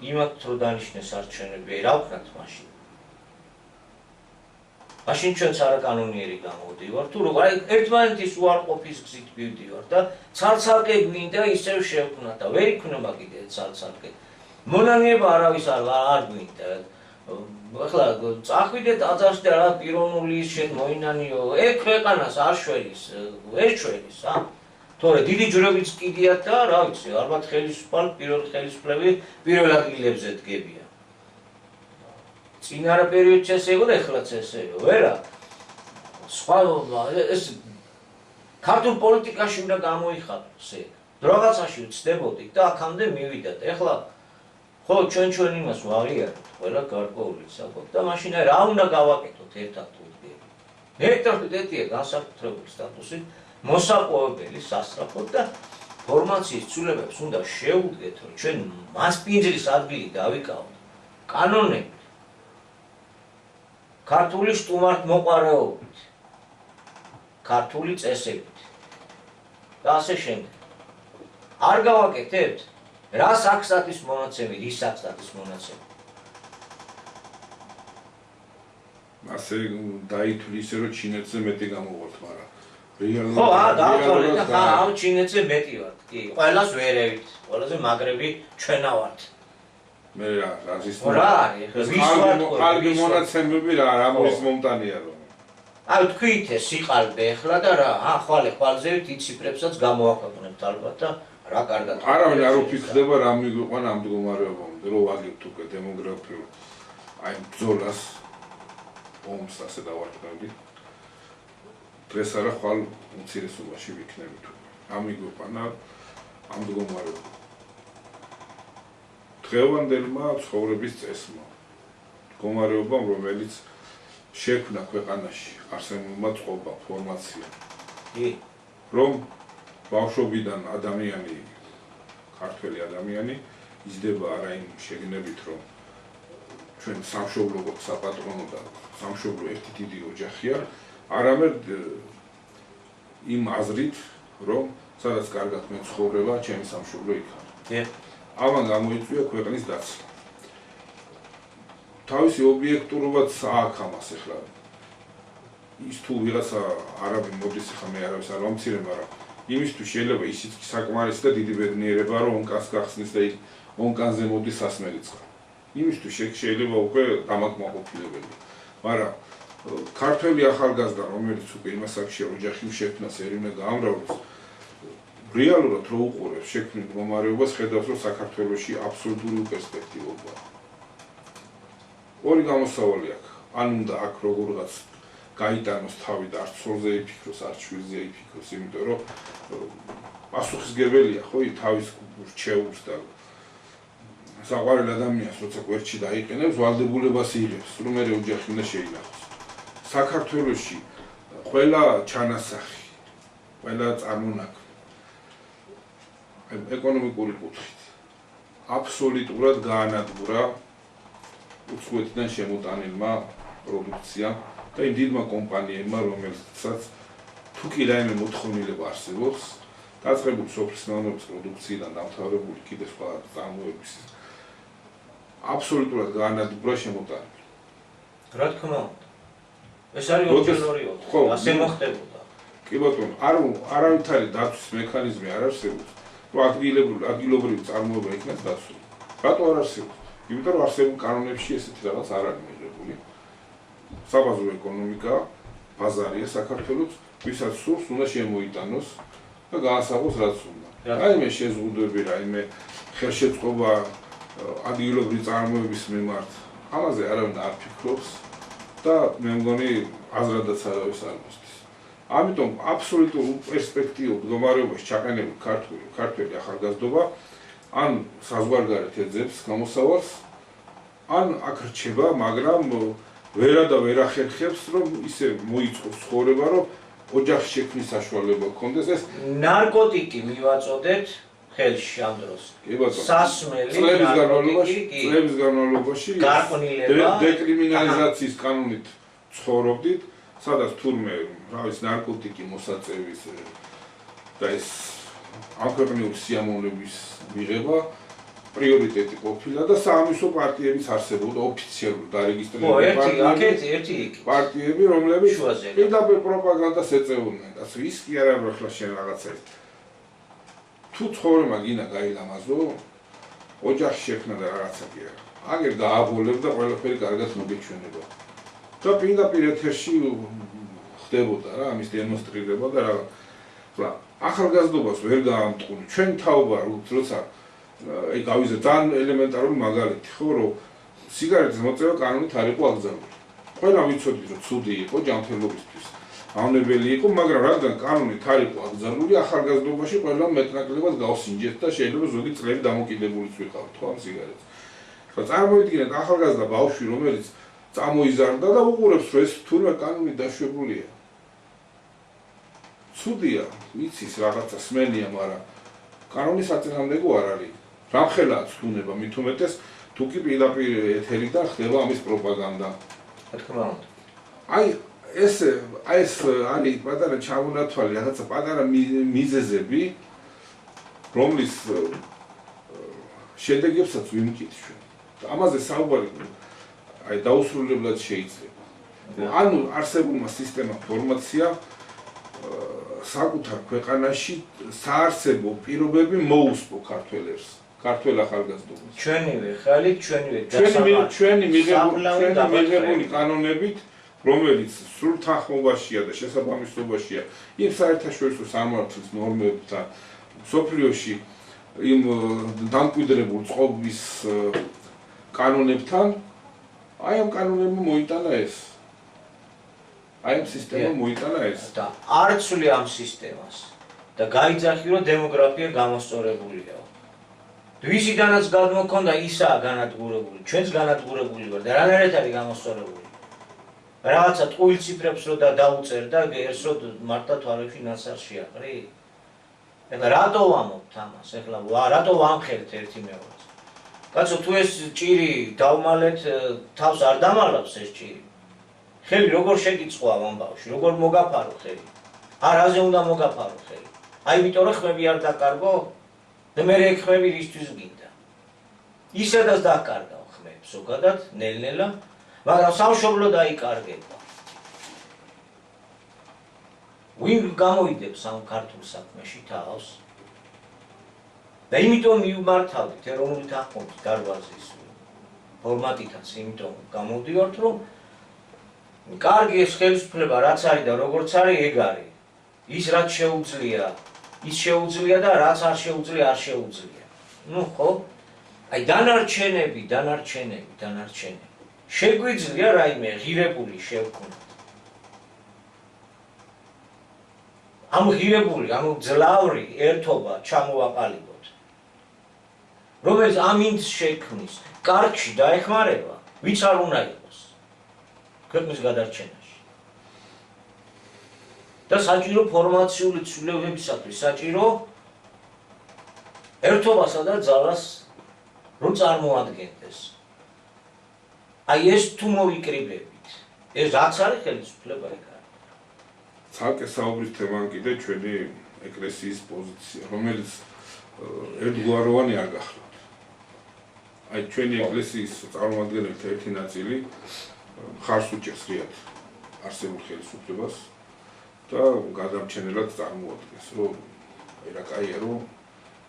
იმათ რო დანიშნეს არჩევნები, რა ვქნათ მაშინ? მაშინ ჩვენც არაკანონიერი გამოვდივარ, თუ როგორ აი ერთმანეთის უარყოფის გზით მივდივარ და ცალ-ცალკე გვინდა ისევ შევქმნათ და ვერ იქნება კიდე ცალ-ცალკე. მონანიება არავის არ გვინდა. ახლა წახვიდეთ აზარში და რა პიროვნული შენ მოინანიო, ეგ ქვეყანას არ შველის, ეს შველის, თორე დიდი ჯვრებიც კიდიათ და რა ვიცი, ალბათ პირველ ხელისუფლები პირველ ადგილებზე დგებიან. წინარა პერიოდში ესე იყო და ეხლაც ესე იყო, ვერა. სხვა ეს ქართულ პოლიტიკაში უნდა გამოიხატოს ეგ. რაღაცაში ვწდებოდით და აქამდე მივიდათ. ეხლა ხო ჩვენ იმას ვაღიარებთ, ყველა გარკვეული საკუთრ და მაშინ რა უნდა გავაკეთოთ ერთად უდგები. ერთადერთია განსაკუთრებული სტატუსი მოსაპოვებელი სასწრაფოდ და ფორმაციის ცვლილებებს უნდა შევუდგეთ, რომ ჩვენ მასპინძლის ადგილი დავიკავოთ. კანონები ქართული სტუმართმოყვარეობით, ქართული წესებით და ასე შემდეგ. არ გავაკეთებთ, რა საქსტატის მონაცემით, ის საქსტატის მონაცემით. ასე დაითვლი ისე, რომ ჩინეთზე მეტი გამოვართ, მაგრამ ხო, დაათვალეთ და ხა ამ ჩინეთზე მეტი ვართ. კი, ყველას ვერევით, ყველაზე მაგრები ჩვენა ვართ. მე რაზის რა არის? ხალხი მონაცემები რა მის მომტანია რომ. აი თქვით ეს სიყალბე ახლა და რა, ხვალზევით ის ციფრებსაც გამოაქვეყნებთ ალბათ და რა კარგად. არავინ არ უფიქრდება რა მიგვიყვან ამ მდგომარეობამდე, რომ ვაგებთ უკვე დემოგრაფიულ აი ბრძოლას ომს ასე დავარქმევდით. დღეს არა ხვალ უმცირესობაში ვიქნებით. რა მიგვიყვანა ამ მდგომარეობამდე. დღევანდელმა ცხოვრების წესმა, მდგომარეობამ, რომელიც შექმნა ქვეყანაში არსებულმა წყობა, ფორმაცია, რომ ბავშვობიდან ადამიანი, ქართველი ადამიანი იზრდება არა იმ შეგნებით, რომ ჩვენ სამშობლო საპატრონო და სამშობლო ერთი დიდი ოჯახია, არამედ იმ აზრით, რომ სადაც კარგად მეცხოვრება, ჩემი სამშობლო იქნება. ამან გამოიწვია ქვეყნის დაცვა. თავისი ობიექტურობაც აქვს ამას ახლა. ის თუ ვიღაცა არაბი მოდის, ახლა მე არავის არ ვამცირებ, მაგრამ იმისთვის შეიძლება ისიც საკმარისი და დიდი ბედნიერება, რომ ონკანს გახსნის და ონკანზე მოდის სასმელი წყალი. იმისთვის შეიძლება უკვე დამაკმაყოფილებელი. მაგრამ ქართველი ახალგაზრდა, რომელიც უკვე იმას აქშია ოჯახი შექმნას, ერინე გაამრავლებს, რეალურად რო უყურებს შექმნილ მდგომარეობას, ხედავს, რომ საქართველოში აბსოლუტური უპერსპექტივობაა. ორი გამოსავალი აქვს. ან უნდა აქ როგორღაც გაიტანოს თავი და არც ცოლზე იფიქროს, არც შვილზე იფიქროს, იმიტომ რომ პასუხისგებელია ხო თავის რჩეულს და საყვარელ ადამიანს როცა გვერდში დაიყენებს, ვალდებულებას იღებს, რომ მე ოჯახი უნდა შეინახოს. საქართველოში ყველა ჩანასახი, ყველა წარმონაქმნი ეკონომიკური კუთხით აბსოლუტურად გაანადგურა უცხოეთიდან შემოტანილმა პროდუქციამ და იმ დიდმა კომპანიებმა, რომელსაც თუ კი რაიმე მოთხოვნილება არსებობს, დაწყებული სოფლის მეურნეობის პროდუქციიდან დამთავრებული კიდე სხვა წარმოების აბსოლუტურად გაანადგურა შემოტანილი. რა თქმა უნდა. ეს არის ორჯერორიო. ასე მოხდებოდა. კი ბატონო, არავითარი დაცვის მექანიზმი არ არსებობს. რომ ადგილობრივი წარმოება იქნას დაცული. რატო არ არსებობს? იმიტომ რომ არსებულ კანონებში ესეთი რაღაც არ არის მიღებული. საბაზრო ეკონომიკა, ბაზარია საქართველოს, ვისაც სურს უნდა შემოიტანოს და გაასაღოს რაც უნდა. რაიმე შეზღუდვები, რაიმე ხელშეწყობა ადგილობრივი წარმოების მიმართ, ამაზე არავინ არ ფიქრობს და მე მგონი აზრადაც არავის არ მოსდის. ამიტომ აბსოლუტურ პერსპექტიულ მდგომარეობაში ჩაყენებული ქართველი ახალგაზრდობა ან საზღვარგარეთ ეძებს გამოსავალს, ან აქ რჩება, მაგრამ ვერა და ვერ ახერხებს, რომ ისე მოიწყოს ცხოვრება, რომ ოჯახის შექმნის საშუალება გქონდეს. ეს ნარკოტიკი მივაწოდეთ ხელში ამ დროს. კი ბატონო. სასმელი წლების განმავლობაში დეკრიმინალიზაციის კანონით ცხოვრობდით, სადაც თურმე ნარკოტიკი მოსაწევის და ეს ამ ქვეყნიური სიამოვნების მიღება პრიორიტეტი ყოფილა და საამისო პარტიების არსებობდა ოფიციალურად დარეგისტრირებული პარტიები, რომლებიც პირდაპირ პროპაგანდას ეწეოდნენ. და ის კი არ ახლა შენ რაღაცა ის თუ ცხოვრება გინდა გაილამაზო, ოჯახი შექმნა და რაღაცა კი არა. აგერ გააბოლებ და ყველაფერი კარგად მოგეჩვენება. და პირდაპირ ეთერში ხდებოდა რა ამის დემონსტრირება და რა. ხლა ახალგაზრდობას ვერ გაამტყუნი. ჩვენ თაობა როცა აი გავიზრდა ძალიან ელემენტარული მაგალითი, ხო, რომ სიგარეტის მოწევა კანონით არ იყო აკრძალული. ყველა ვიცოდით, რომ ცუდი იყო ჯანმრთელობისთვის. ავნებელი იყო, მაგრამ რადგან კანონით არ იყო აკრძალული, ახალგაზრდობაში ყველა მეტნაკლებად გავსინჯეთ და შეიძლება ზოგი წლები დამოკიდებულიც ვიყავთ, ხო, ამ სიგარეტს. ხლა წარმოიდგინეთ ახალგაზრდა ბავშვი, რომელიც წამოიზარდა და უყურებს, რომ ეს თურმე კანონით დაშვებულია. ცუდია, იცის რაღაცა სმენია, მაგრამ კანონის საწინააღმდეგო არ არის. რამხელაა ცდუნება, მით უმეტეს თუ კი პირდაპირ ეთერიდან ხდება ამის პროპაგანდა. რა თქმა უნდა. აი ეს არის პატარა ჩამონათვალი, რაღაცა პატარა მიზეზები, რომლის შედეგებსაც ვიმკით ჩვენ. ამაზე საუბარი აი დაუსრულებლად შეიძლება. ანუ არსებულმა სისტემამ ფორმაცია საკუთარ ქვეყანაში საარსებო პირობები მოუსპო ქართველებს, ქართველ ახალგაზრდობას. ჩვენივე ხალით, ჩვენი მიღებული კანონებით, რომელიც სრულ თანხმობაშია და შესაბამისობაშია იმ საერთაშორისო სამართლის ნორმებთან, მსოფლიოში იმ დამკვიდრებულ წყობის კანონებთან, აი ამ კანონებმა მოიტანა ეს. აი ამ სისტემამ მოიტანა ეს. და არ ცვლი ამ სისტემას და გაიძახი, რომ დემოგრაფია გამოსწორებულია. ვისიდანაც გადმოქონდა ისაა განადგურებული, ჩვენც განადგურებული ვარ და რანაირად არის გამოსწორებული. რაღაცა ტყუილ ციფრებს რო დაუწერ და ერთსოდ მარტა თვალებში ნაცარს შეაყრი. ეხლა რატო ვამობთ ამას? ეხლა რატო ვამხელთ ერთი მეორეს? კაცო, თუ ეს ჭირი დავმალეთ, თავს არ დამალავს ეს ჭირი. ხელი როგორ შეგიწყვა ამ ბავშვი, როგორ მოგაფარო ხელი? არაზე უნდა მოგაფარო ხელი. აი იმიტომ რომ ხმები არ დაკარგო და მე ხმები რისთვის გინდა. ისედაც დაკარგავ ხმებს ზოგადად, ნელ-ნელა, მაგრამ სამშობლო დაიკარგება. ვინ გამოიდებს ამ ქართულ საქმეში თავს? და იმიტომ მივმართავდით ეროვნული თანხმობის დარბაზის ფორმატითაც, იმიტომ გამოვდივართ, რომ კარგი ეს ხელისუფლება რაც არის და როგორც არის, ეგ არის. ის რაც შეუძლია, ის შეუძლია და რაც არ შეუძლია, არ შეუძლია. ნუ ხო? აი დანარჩენები. შეგვიძლია რაიმე ღირებული შევქმნათ. ამ ღირებული, ამ ძლავრი ერთობა ჩამოვაყალიბოთ, რომელიც ამინდს შექმნის, კარგში დაეხმარება, ვიც არ უნდა იყოს ქვეყნის გადარჩენაში. და საჭირო ფორმაციული ცვლილებებისათვის, საჭირო ერთობასა და ძალას რომ წარმოადგენდეს. აი ეს თუ მოვიკრიბებით, ეს რაც არის ხელისუფლება იქ არის. ცალკე საუბრის თემა კიდე ჩვენი ეკლესიის პოზიცია, რომელიც ერთგვაროვანი არ გახლავთ. აი ჩვენი ეკლესიის წარმომადგენელთა ერთი ნაწილი მხარს უჭერს რეალ არსებულ ხელისუფლებას და გადამჩენელად წარმოადგენს, რომ აი რა კაია, რომ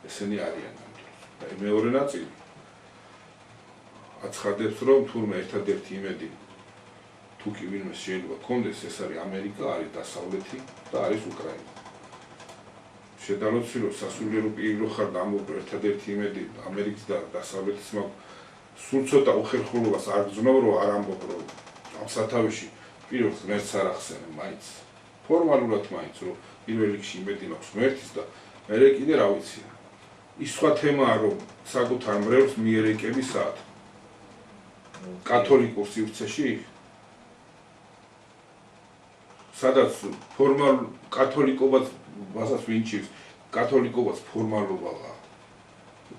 ესენი არიან ნამდვილად. აი მეორე ნაწილი აცხადებს, რომ თურმე ერთადერთი იმედი თუ კი ვინმე შეიძლება კონდეს, ეს არის ამერიკა, არის დასავლეთი და არის უკრაინა. შედაროთ რომ სასულიერო პირი ხარ და ამბობ ერთადერთი იმედი ამერიკის და დასავლეთის მაქვს სულ ცოტა უხერხულობას არ გძნობ, რომ არ ამბობ, რომ ამ სათავეში პირველ ღმერთს არ ახსენებ მაინც. ფორმალურად მაინც, რომ პირველ რიგში იმედი მაქვს ღმერთის და მერე კიდე რა ვიცი. ის სხვა თემაა, რომ საკუთარ მრევლს მიერეკები საათ კათოლიკურ სივრცეში სადაც ფორმალ კათოლიკობაც მასაც ვინჩივს, კათოლიკობაც ფორმალობაა.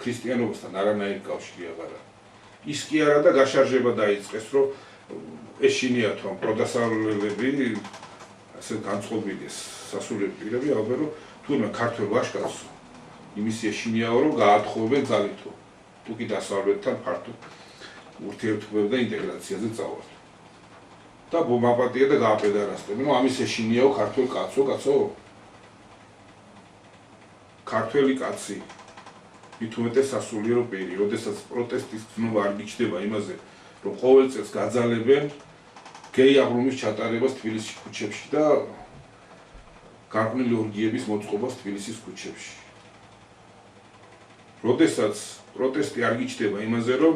ქრისტიანობასთან არანაირი კავშირი აღარ აქვს. ის კი არა და გაშარჟება დაიწყეს, რომ ეშინიათ რომ პროდასავლელები ასე განწყობილი სასულიერო პირები ალბათ რომ თურმე ქართველ ვაჟკაცს იმის ეშინიაო რომ გაათხოვებენ ძალითო. თუ კი დასავლეთთან ფართო ურთიერთობები და ინტეგრაციაზე წავალ. და მომაპატია და გააპედარასტებენ, რომ ამის ეშინიაო ქართველ კაცო. ქართველი კაცი მით უმეტეს სასულიერო პირი, როდესაც პროტესტის გზნობა არ გიჩნდება იმაზე, რომ ყოველ წელს გაძალებენ გეი აღლუმის ჩატარებას თბილისის ქუჩებში და გარყვნილი ორგიების მოწყობას თბილისის ქუჩებში. როდესაც პროტესტი არ გიჩნდება იმაზე, რომ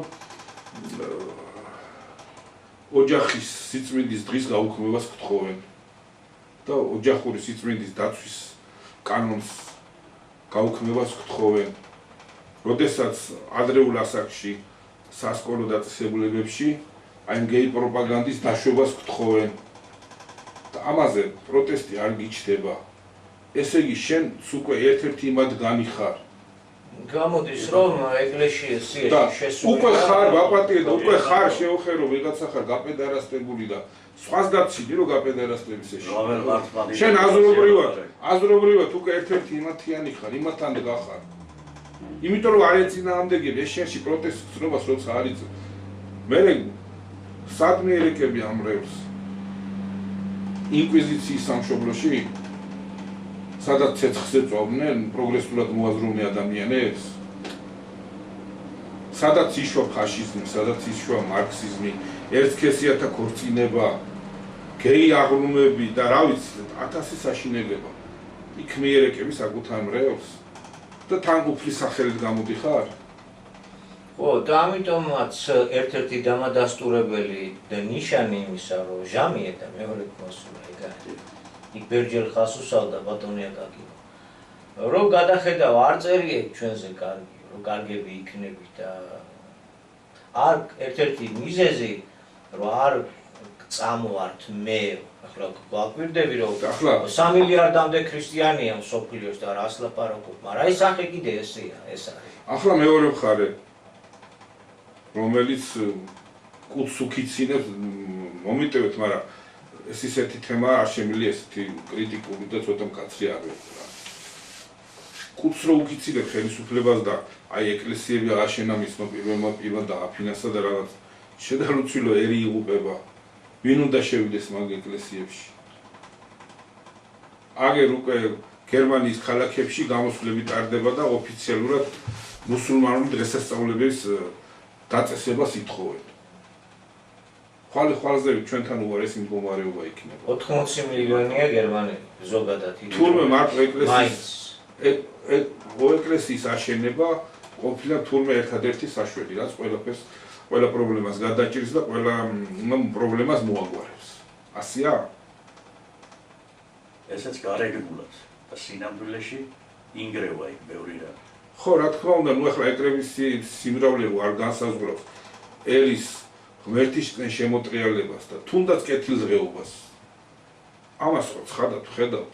ოჯახის სიწმინდის დღის გაუქმებას გთხოვენ და ოჯახური სიწმინდის დაცვის კანონს გაუქმებას გთხოვენ. როდესაც ადრეულ ასაკში სასკოლო დაწესებულებებში აი გეი პროპაგანდის დაშვებას გთხოვენ და ამაზე პროტესტი არ გიჩნდება. ესე იგი შენ უკვე ერთ-ერთი მათგანი ხარ. გამოდის რომ ეკლესიაში შესული უკვე ხარ ვაპატიე და უკვე ხარ შეუხერო ვიღაცა ხარ გაპედარასტებული და სხვას დაცილი რომ გაპედარასტების ეში. შენ აზრობრივად უკვე ერთ-ერთი იმათიანი ხარ, იმათთან გახარ. იმიტომ რომ არ ეწინააღმდეგები ეს შენში პროტესტის ცნობას როცა არ იწევ. მე სადმე ერეკები ამ რევს ინკვიზიციის სამშობლოში სადაც ცეცხლზე წვავდნენ პროგრესულად მოაზროვნე ადამიანებს, სადაც იშვა ფაშიზმი, სადაც იშვა მარქსიზმი, ერთსქესიათა ქორწინება, გეი აღლუმები და რა ვიცი, 1000 საშინელება. იქ მეერეკები საკუთარ მრევლს და თან უფლის სახელით გამოდიხარ? ხო, და ამიტომაც ერთ-ერთი დამადასტურებელი და ნიშანი იმისა, რომ ჟამიე და მეორე კონსულა ეგ არის. იქ ბერჯერ ხას უსავდა ბატონი აკაკი. რომ გადახედავ არ წერიეთ ჩვენზე კარგი, რომ კარგები იქნებით და არ ერთ-ერთი მიზეზი, რომ არ წამოვართ მე, ახლა გვაკვირდები რომ 3 მილიარდამდე ქრისტიანია მსოფლიოს და რას ლაპარაკობ, მაგრამ ეს სახე კიდე ესეა, ეს არის. ახლა მეორე მხარე, რომელიც კუდს უკიცინებს, მომიტევეთ, მაგრამ ეს ისეთი თემა არ შემიძლია ესეთი კრიტიკული და ცოტა მკაცრი არ ვიყო. კუდს რო უკიცინებ ხელისუფლებას და აი ეკლესიები აღაშენა მისმა პირველმა და აფინანსა და რაღაც შედარუცილო ერი იღუპება. ვინ უნდა შევიდეს მაგ ეკლესიებში? აგერ უკვე გერმანიის ქალაქებში გამოსვლები ტარდება და ოფიციალურად მუსულმანური დღესასწაულების დაწესებას ითხოვენ. ხვალე-ხვალზე ჩვენთან უარესი მდგომარეობა იქნება. 80 მილიონია გერმანელი ზოგადად. თურმე მარტო ეკლესიის აშენება ყოფილა თურმე ერთადერთი საშველი, რაც ყველა პრობლემას გადაჭრის და ყველა პრობლემას მოაგვარებს. ასეა? ესეც გარეგებულად. სინამდვილეში ინგრევა იქ ბევრი რამ. ხო, რა თქმა უნდა, ნუ ახლა ეკრების სიმრავლე არ განსაზღვრავს ელის ღმერთისგან შემოტრიალებას და თუნდაც კეთილდღეობას. ამას ხო ცხადად ხედავთ.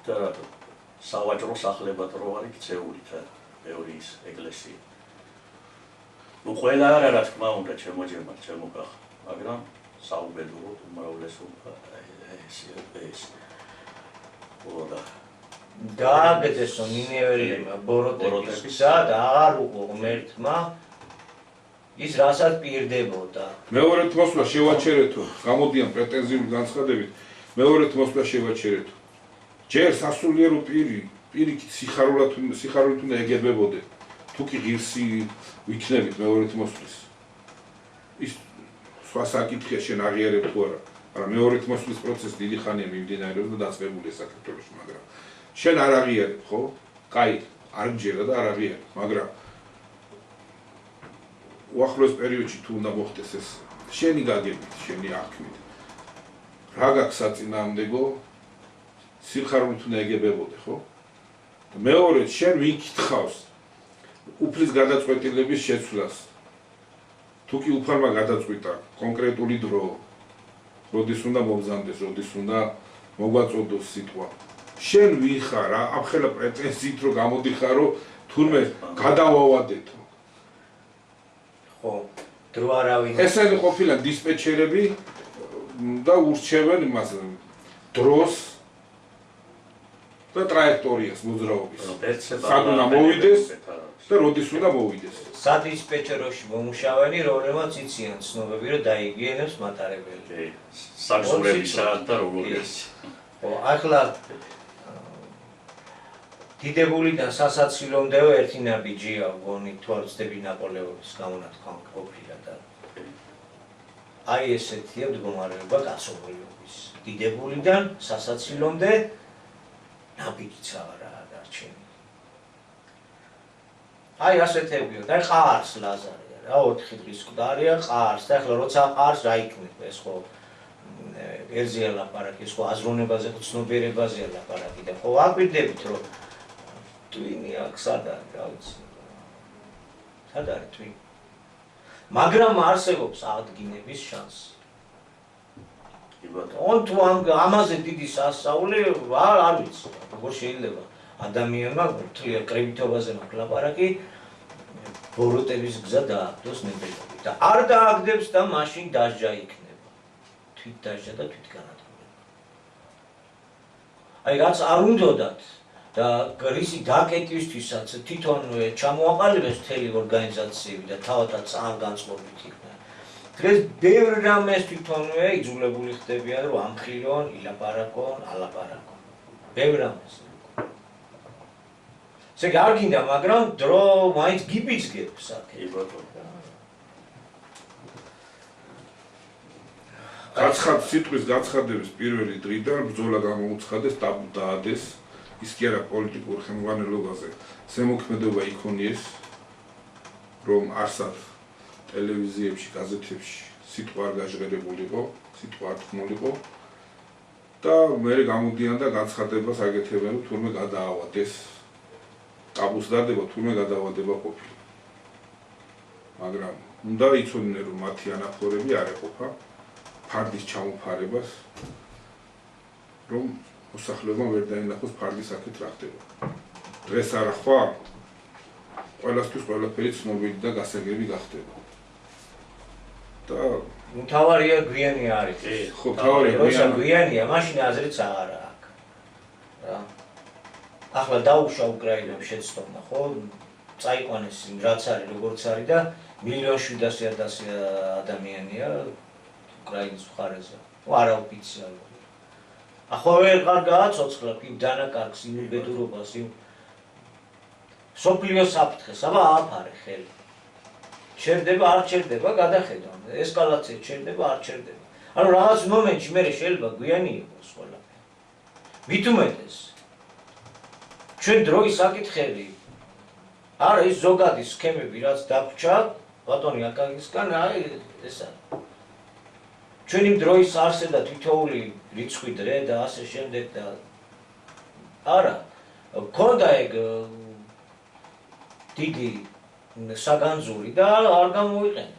და სავაჭრო სახლებად რო არის ქცეული და ბევრი ის ეკლესია. ნუ ყველა არა რა თქმა უნდა ჩემო კახ, მაგრამ საუბედუროდ უმრავლესობა ეს ოღონდ დააგდესო ნინეველებმა ბოროტებისა და აღარ უყო ღმერთმა ის რასაც პირდებოდა. მეორედ მოსვლა შევაჩერეთო, გამოდიან პრეტენზიული განცხადებით, მეორედ მოსვლა შევაჩერეთო. ჯერ სასულიერო პირიქით სიხარულით უნდა ეგებებოდეთ. თუ კი ღირსი ვიქნებით მეორედ მოსვლის. ის სხვა საკითხია შენ აღიარებ თუ არა, მაგრამ მეორედ მოსვლის პროცესი დიდი ხანია მიმდინარეობს და დაწყებულია საქართველოში, მაგრამ შენ არ აღიარებ, ხო? კაი, არ გჯერა და არ აღიარებ, მაგრამ უახლოეს პერიოდში თუ უნდა მოხდეს ეს შენი გაგებით, შენი აღქმით. რა გაქვს საწინააღმდეგო? სიხარულით უნდა ეგებებოდე, ხო? მეორედ შენ ვინ გითხავს უფლის გადაწყვეტილების შეცვლას? თუ კი უფალმა გადაწყვიტა კონკრეტული დრო, როდის უნდა მომზადდეს, როდის უნდა მოგვაწოდოს სიტყვა. შენ ვინ ხარ? აფხელა პრეტენზიით რომ გამოდიხარ, რომ თურმე გადავავადეთო. ხო, დრო არავინ. ესენი ყოფილან დისპეჩერები და ურჩევენ იმას დროს და ტრაექტორიას მოძრაობის. სად უნდა მოვიდეს და როდის უნდა მოვიდეს. სადისპეჩეროში მომუშავენი რომლებმაც იციან ცნობები რომ დაიგიანებს მატარებელი. საგზურებისა და როგორ ეს. ხო, ახლა დიდებულიდან სასაცილომდეო ერთი ნაბიჯია გონი თვალწდები ნაპოლეონის გამონათქვა ყოფილა და აი ესეთია მდგომარეობა კაცობრიობის. დიდებულიდან სასაცილომდე ნაბიჯიც აღარაა დარჩენილი. აი ასეთებია და ყარს ლაზარია რა 4 დღის მკვდარია ყარს და ახლა როცა ყარს რა იქნება ეს ხო ელზია ლაპარაკი ეს ხო აზროვნებაზე ხო ცნობიერებაზეა ლაპარაკი და ხო აკვირდებით რომ ტვინი აქ სად არის რა ვიცი სად არის ტვინი მაგრამ არსებობს აღდგინების შანსი on თუ ამაზე დიდი სასწაული არ ვიცი როგორ შეიძლება ადამიანმა თლია კრებითობაზე ლაპარაკი ბოროტების გზა დააგდოს ნებელები და არ დააგდებს და მაშინ დასჯა იქნება თვით დასჯა და თვით განადგურება აი რაც არ უნდათ და რისი დაკეტვისთვისაც თვითონვე ჩამოაყალიბეს მთელი ორგანიზაციები და თავადაც წამგანწყობით იქნა დღეს ბევრ რამეს თვითონვე იძულებული ხდებიან რომ ამხილონ ილაპარაკონ ალაპარაკონ ბევრ რამეს ესე არ გინდა, მაგრამ დრო მაინც გიბიძგებს აქ. სიტყვის გაცხადების პირველი დღიდან ბრძოლა გამოუცხადეს, დაადეს, ის კი არა პოლიტიკურ ხელმძღვანელობაზე ზემოქმედება იქონიეს, რომ არსად ტელევიზიებში, გაზეთებში სიტყვა არ გაჟღერებულიყო, სიტყვა არ თქმულიყო და მე გამოდიან და განცხადებას აკეთებენ, რომ თურმე გადაავადეს აბუს დადება თურმე გადავადება ყოფილი. მაგრამ უნდა იცოდნენ რომ მათი ანახორები არ ეყოფა ფარდის ჩამოფარებას რომ მოსახლეობამ ვერ დაინახოს ფარდის აქეთ რა ხდება. დღეს არა ხვალ ყველასთვის ყველაფერი ცნობილი და გასაგები გახდება. და მთავარია გვიანი არის. ხო, თავარია გვიანია, მაშინ აზრიც აღარა აქვს. რა ახლა დაუშვა უკრაინამ შეცდომა, ხო? წაიყვანეს იმ რაც არის, როგორც არის და 1,700,000 ადამიანია უკრაინის მხარეზე. არაოფიციალური. ახლა ვერ გააცოცხლა იმ დანაკარგს, იმ უბედურობას, იმ სოფლიოს საფრთხეს, აბა ააფარე ხელი. ჩერდება, არ ჩერდება, გადახედავ. ესკალაცია ჩერდება, არ ჩერდება. ანუ რაღაც მომენტში მე შეიძლება გვიანი იყოს ყველაფერი. მით უმეტეს ჩვენ დროის საკითხები არა ის ზოგადი სქემები რაც დაგვრჩა ბატონი აკაკისგან აი ეს არის ჩვენ იმ დროის არსებდა თითოეული რიცხვი დრე და ასე შემდეგ და არა, მქონდა ეგ დიდი საგანძური და არ გამოვიყენეთ.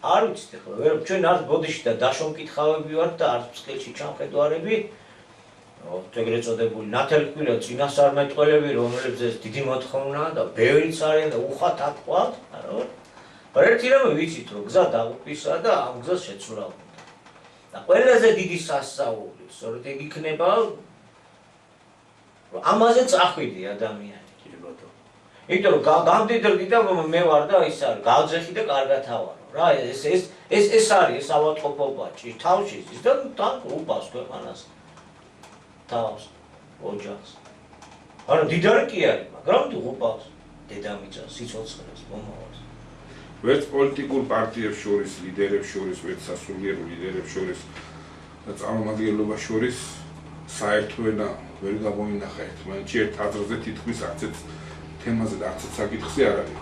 არ ვიცით ახლა, ჩვენ არც ბოდიში და დაშომკითხავები ვართ და არც წყილში ჩამხედვარები. ეგრეთ წოდებული ნათელქვილა წინასწარმეტყველები, რომლებზეც დიდი მოთხოვნაა და ბევრიც არიან და უხათ ატყვათ, არა? მაგრამ ერთი რამე ვიცით, რომ გზა დაღუპვისა და ამ გზას შეცვლა უნდა. და ყველაზე დიდი სასწაული, სწორედ ეგ იქნება, რომ ამაზე წახვიდი ადამიანი. კი ბატონო. იმიტომ რომ გამდიდრდი და მე ვარ და ის არის, გავძეხი და კარგად ავარო. რა ეს არის ეს ავატყოფობა თავში ის და თან უპას ქვეყანას. თავს ოჯახს. არა დიდარი კი არის, მაგრამ უყავს დედამიწას, სიცოცხლეს, მომავალს. ვერც პოლიტიკურ პარტიებს შორის, ლიდერებს შორის, ვერც სასულიერო ლიდერებს შორის და წარმომადგენლობას შორის საერთო ენა ვერ გამოინახა ერთმანეთში ერთ აზრზე თითქმის არცეთ თემაზე და არცეთ საკითხზე არ არის.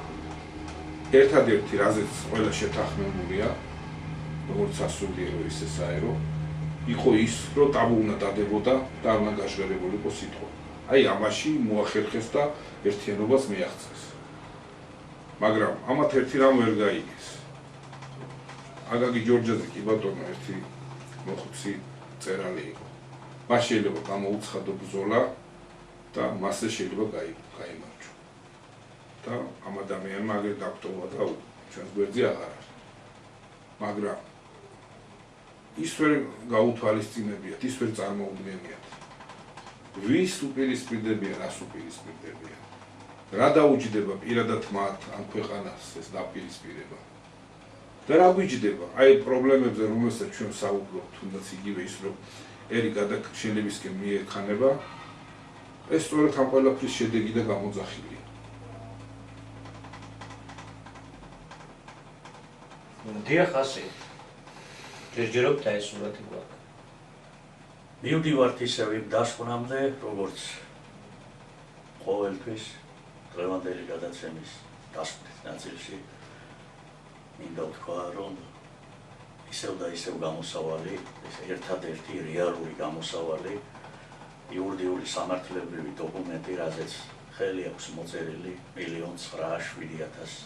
ერთადერთი რაზეც ყველა შეთანხმებულია, როგორც სასულიერო ისე საერო, იყო ის, რომ ტაბუ უნდა დადებოდა და არ უნდა გაჟღერებულიყო სიტყვა. აი ამაში მოახერხეს და ერთიანობას მიაღწევს. მაგრამ ამათ ერთი რამ ვერ გაიგეს. აგაგი ჯორჯაძე კი ბატონო ერთი მოხუცი წერალი იყო. მას შეიძლება გამოუცხადო ბრძოლა და მასზე შეიძლება გაიმარჯვა. და ამ ადამიანმა აგერ დაგტოვა და ჩვენს გვერდზე აღარ არის. მაგრამ ის ვერ გაუთვალისწინებიათ, ის ვერ წარმოუდგენიათ. ვის უპირისპირდებიან, რას უპირისპირდებიან. რა დაუჯდება პირადად მათ ამ ქვეყანას ეს დაპირისპირება. და რა გვიჯდება? აი პრობლემებზე, რომელსაც ჩვენ საუბრობთ, თუნდაც იგივე ის, რომ ერი გადაშენებისკენ მიექანება, ეს სწორედ ამ ყველაფრის შედეგი და გამოძახილია. დიახ, ასე. ჯერჯერობით ეს სურათი გვაქვს. მივდივართ ისევ იმ დასკვნამდე, როგორც ყოველთვის დღევანდელი გადაცემის დასკვნის ნაწილში მინდა ვთქვა, რომ ისევ და ისევ გამოსავალი, ეს ერთადერთი რეალური გამოსავალი, იურიდიული სამართლებრივი დოკუმენტი, რაზეც ხელი აქვს მოწერილი 1,907,000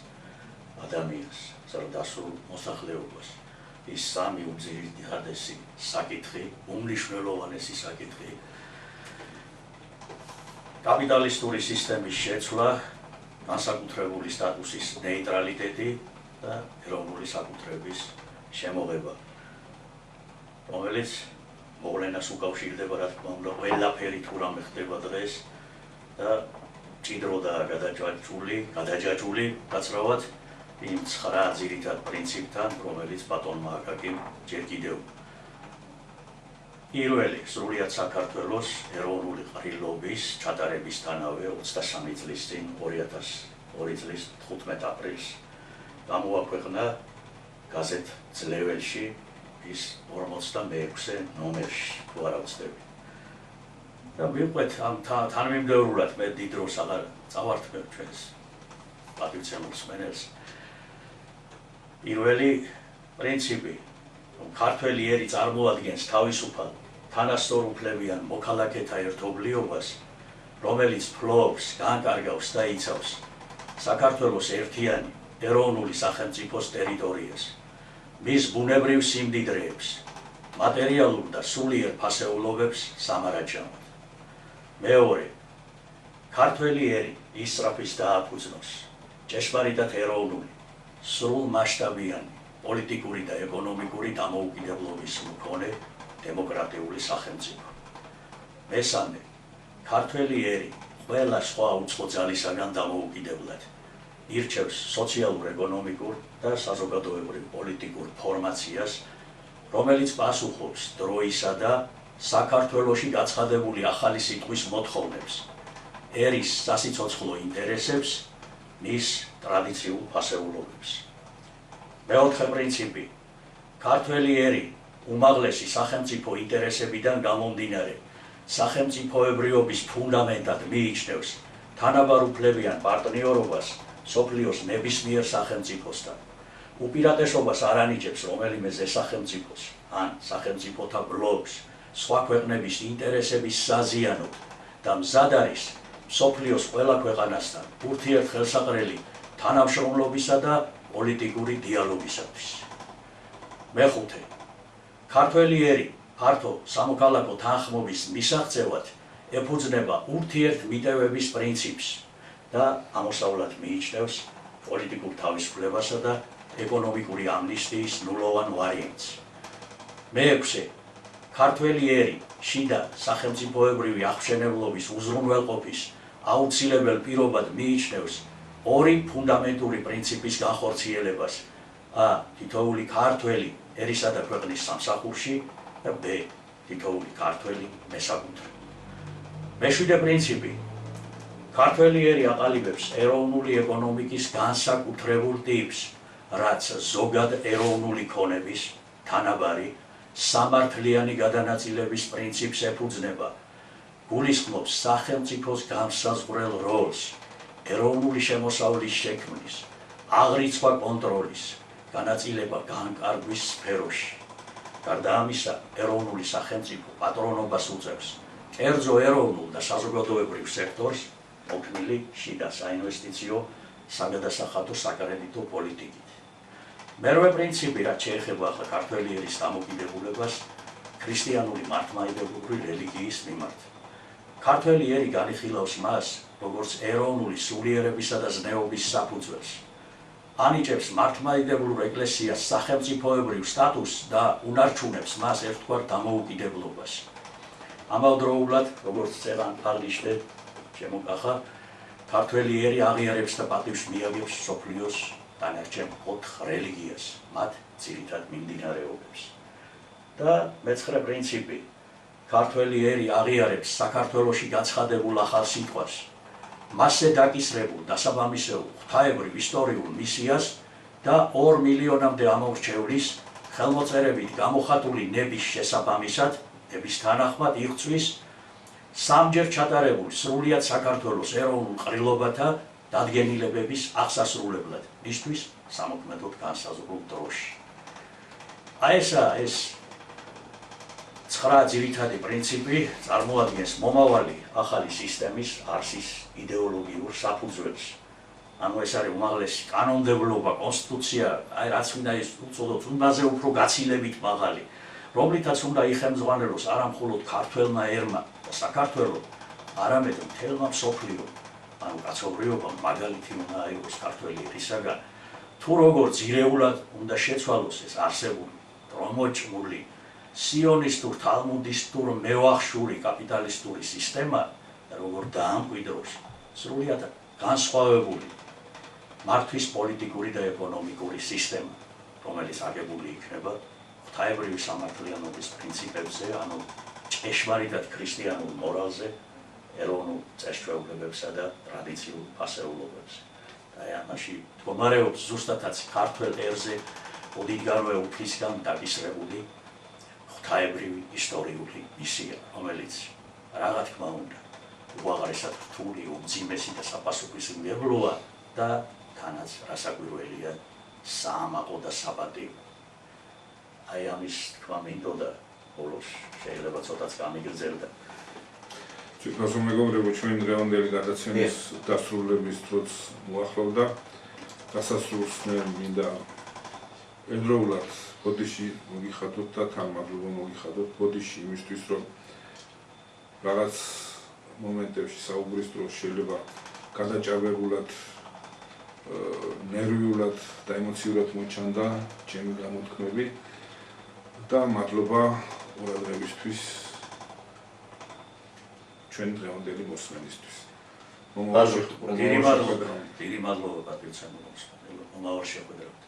ადამიანს, ზრდასრულ მოსახლეობას. ის სამი უძირითადესი საკითხი, უმნიშვნელოვანესი საკითხი, კაპიტალისტური სისტემის შეცვლა, განსაკუთრებული სტატუსის ნეიტრალიტეტი და ეროვნული საკუთრების შემოღება, რომელიც მოვლენას უკავშირდება, რა თქმა უნდა, ყველაფერი თუ რამე ხდება დღეს და ჭიდროდაა გადაჯაჭვული გაცრავად იმ 9 ძირითად პრინციპთან, რომელიც ბატონმა აკაკიმ ჯერ კიდევ პირველი სრულიად საქართველოს ეროვნული ყრილობის ჩატარებისთანავე 23 წლის წინ 2002 წლის 15 აპრილს გამოაქვეყნა გაზეთ ძლეველში ის 46-ე ნომერში, თუ არ ვცდები. და მივყვეთ ამ თანმიმდევრულად მე დიდ დროს აღარ წავართმევ ჩვენს პატივცემულ მსმენელს. პირველი პრინციპი, რომ ქართველი ერი წარმოადგენს თავისუფალ თანასწორუფლებიან მოქალაქეთა ერთობლიობას, რომელიც ფლობს, განკარგავს და იცავს საქართველოს ერთიანი ეროვნული სახელმწიფოს ტერიტორიას, მის ბუნებრივ სიმდიდრეებს, მატერიალურ და სულიერ ფასეულობებს სამარაჯამად. მეორე, ქართველი ერი ისწრაფის დააფუძნოს ჭეშმარიტად ეროვნული, სრულ მასშტაბიანი პოლიტიკური და ეკონომიკური დამოუკიდებლობის მქონე დემოკრატიული სახელმწიფო. მესამე, ქართველი ერი ყველა სხვა უცხო ძალისაგან დამოუკიდებლად ირჩევს სოციალურ-ეკონომიკურ და საზოგადოებრივ პოლიტიკურ ფორმაციას, რომელიც პასუხობს დროისა და საქართველოში გაცხადებული ახალი სიტყვის მოთხოვნებს, ერის სასიცოცხლო ინტერესებს, მის ტრადიციულ ფასეულობებს. მეოთხე პრინციპი, ქართველი ერი უმაღლესი სახელმწიფო ინტერესებიდან გამომდინარე სახელმწიფოებრიობის ფუნდამენტად მიიჩნევს თანაბარ უფლებიან პარტნიორობას სოფლიოს ნებისმიერ სახელმწიფოსთან. უპირატესობას არ ანიჭებს რომელიმე ზესახელმწიფოს ან სახელმწიფოთა ბლოკს სხვა ქვეყნების ინტერესების საზიანოდ და მზად არის მსოფლიოს ყველა ქვეყანასთან ურთიერთხელსაყრელი თანამშრომლობისა და პოლიტიკური დიალოგისათვის. მეხუთე, ქართველი ერი ფართო სამოქალაქო თანხმობის მისაღწევად ეფუძნება ურთიერთმიტევების პრინციპს და ამოსავლად მიიჩნევს პოლიტიკურ თავისუფლებასა და ეკონომიკური ამნისტიის ნულოვან ვარიანტს. მეექვსე, ქართველი ერი შიდა სახელმწიფოებრივი აღმშენებლობის უზრუნველყოფის აუცილებელ პირობად მიიჩნევს ორი ფუნდამენტური პრინციპის განხორციელებას: a. თითოეული ქართველი ერისა და ქვეყნის სამსახურში და b. თითოეული ქართველი მესაკუთრე. მეშვიდე პრინციპი, ქართველი ერი აყალიბებს ეროვნული ეკონომიკის განსაკუთრებულ ტიპს, რაც ზოგად ეროვნული ქონების, თანაბარი, სამართლიანი გადანაწილების პრინციპს ეფუძნება, გულისხმობს სახელმწიფოს განსაზღვრელ როლს ეროვნული შემოსავლის შექმნის, აღრიცხვა კონტროლის, განაწილება განკარგვის სფეროში. გარდა ამისა, ეროვნული სახელმწიფო პატრონობას უწევს კერძო ეროვნულ და საზოგადოებრივ სექტორს, მოქმნილი შიდა საინვესტიციო, საგადასახადო საკრედიტო პოლიტიკით. მერვე პრინციპი, რაც შეეხება ახლა ქართველი ერის დამოკიდებულებას ქრისტიანული მართლმადიდებლური რელიგიის მიმართ. ქართველი ერი განიხილავს მას, როგორც ეროვნული სულიერებისა და ზნეობის საფუძველს. ანიჭებს მართლმადიდებლურ ეკლესიას სახელმწიფოებრივ სტატუსს და უნარჩუნებს მას ერთგვარ დამოუკიდებლობას. ამავდროულად, როგორც წერან ფალიშტე შემოკახა, ქართველი ერი აღიარებს და პატივს მიაგებს მსოფლიოს დანარჩენ 4 რელიგიას, მათ ძირითად მიმდინარეობებს. და მეცხრე პრინციპი, ქართველი ერი აღიარებს საქართველოში გაცხადებულ ახალ სიტყვას, მასზე დაკისრებულ დასაბამისეულ ღვთაებრივ ისტორიულ მისიას და 2 მილიონამდე ამორჩევლის ხელმოწერებით გამოხატული ნების შესაბამისად, ნების თანახმად იღწვის სამჯერ ჩატარებულ სრულიად საქართველოს ეროვნულ ყრილობათა დადგენილებების აღსასრულებლად, მისთვის სამოქმედოდ განსაზღვრულ დროში. ეს 9 ძირითადი პრინციპი წარმოადგენს მომავალი ახალი სისტემის არსის იდეოლოგიურ საფუძველს. ანუ ეს არის უმაღლესი კანონმდებლობა, კონსტიტუცია, რაც უნდა ის უწოდოთ, უნდაზე უფრო გაცილებით მაღალი, რომლითაც უნდა იხელმძღვანელოს არა მხოლოდ ქართველმა ერმა და საქართველოს, არამედ მთელმა მსოფლიომ, ანუ კაცობრიობამ მაგალითი უნდა აიღოს ქართველი ერისაგან, თუ როგორ ძირეულად უნდა შეცვალოს ეს არსებული, დრომოჭმული, სიონისტურ, თალმუდისტურ, მევახშური კაპიტალისტური სისტემა და როგორ დაამკვიდროს სრულიად განსხვავებული მართვის პოლიტიკური და ეკონომიკური სისტემა, რომელიც აგებული იქნება ღვთაებრივი სამართლიანობის პრინციპებზე, ანუ ჭეშმარიტად ქრისტიანულ მორალზე, ეროვნულ წესჩვეულებებსა და ტრადიციულ ფასეულობებზე. და ამაში მდგომარეობს ზუსტადაც ქართველ ერზე ოდითგანვე უფლისგან დაკისრებული ღვთაებრივი ისტორიული მისია, რომელიც რა თქმა უნდა უაღრესად რთული, უმძიმესი და საპასუხისმგებლოა და თანაც რასაკვირველია საამაყო და საპატიო. ამის თქვა მინდოდა ბოლოს შეიძლება ცოტაც გამიგრძელდა. ციფროსო მეგობრებო, ჩვენ დღევანდელი გადაცემის დასრულების დროც მოახლოვდა. დასასრულს მე მინდა ერთდროულად ბოდიში მოგიხადოთ და თან მადლობა მოგიხადოთ ბოდიში იმისთვის, რომ რაღაც მომენტებში საუბრის დროს შეიძლება გადაჭარბებულად, ნერვიულად და ემოციურად მოჩანდა ჩემი გამოთქმები და მადლობა ყურადღებისთვის ჩვენ დღევანდელი მოსმენისთვის. დიდი მადლობა პატრიცემულს. მომავალ შეხვედრამდე.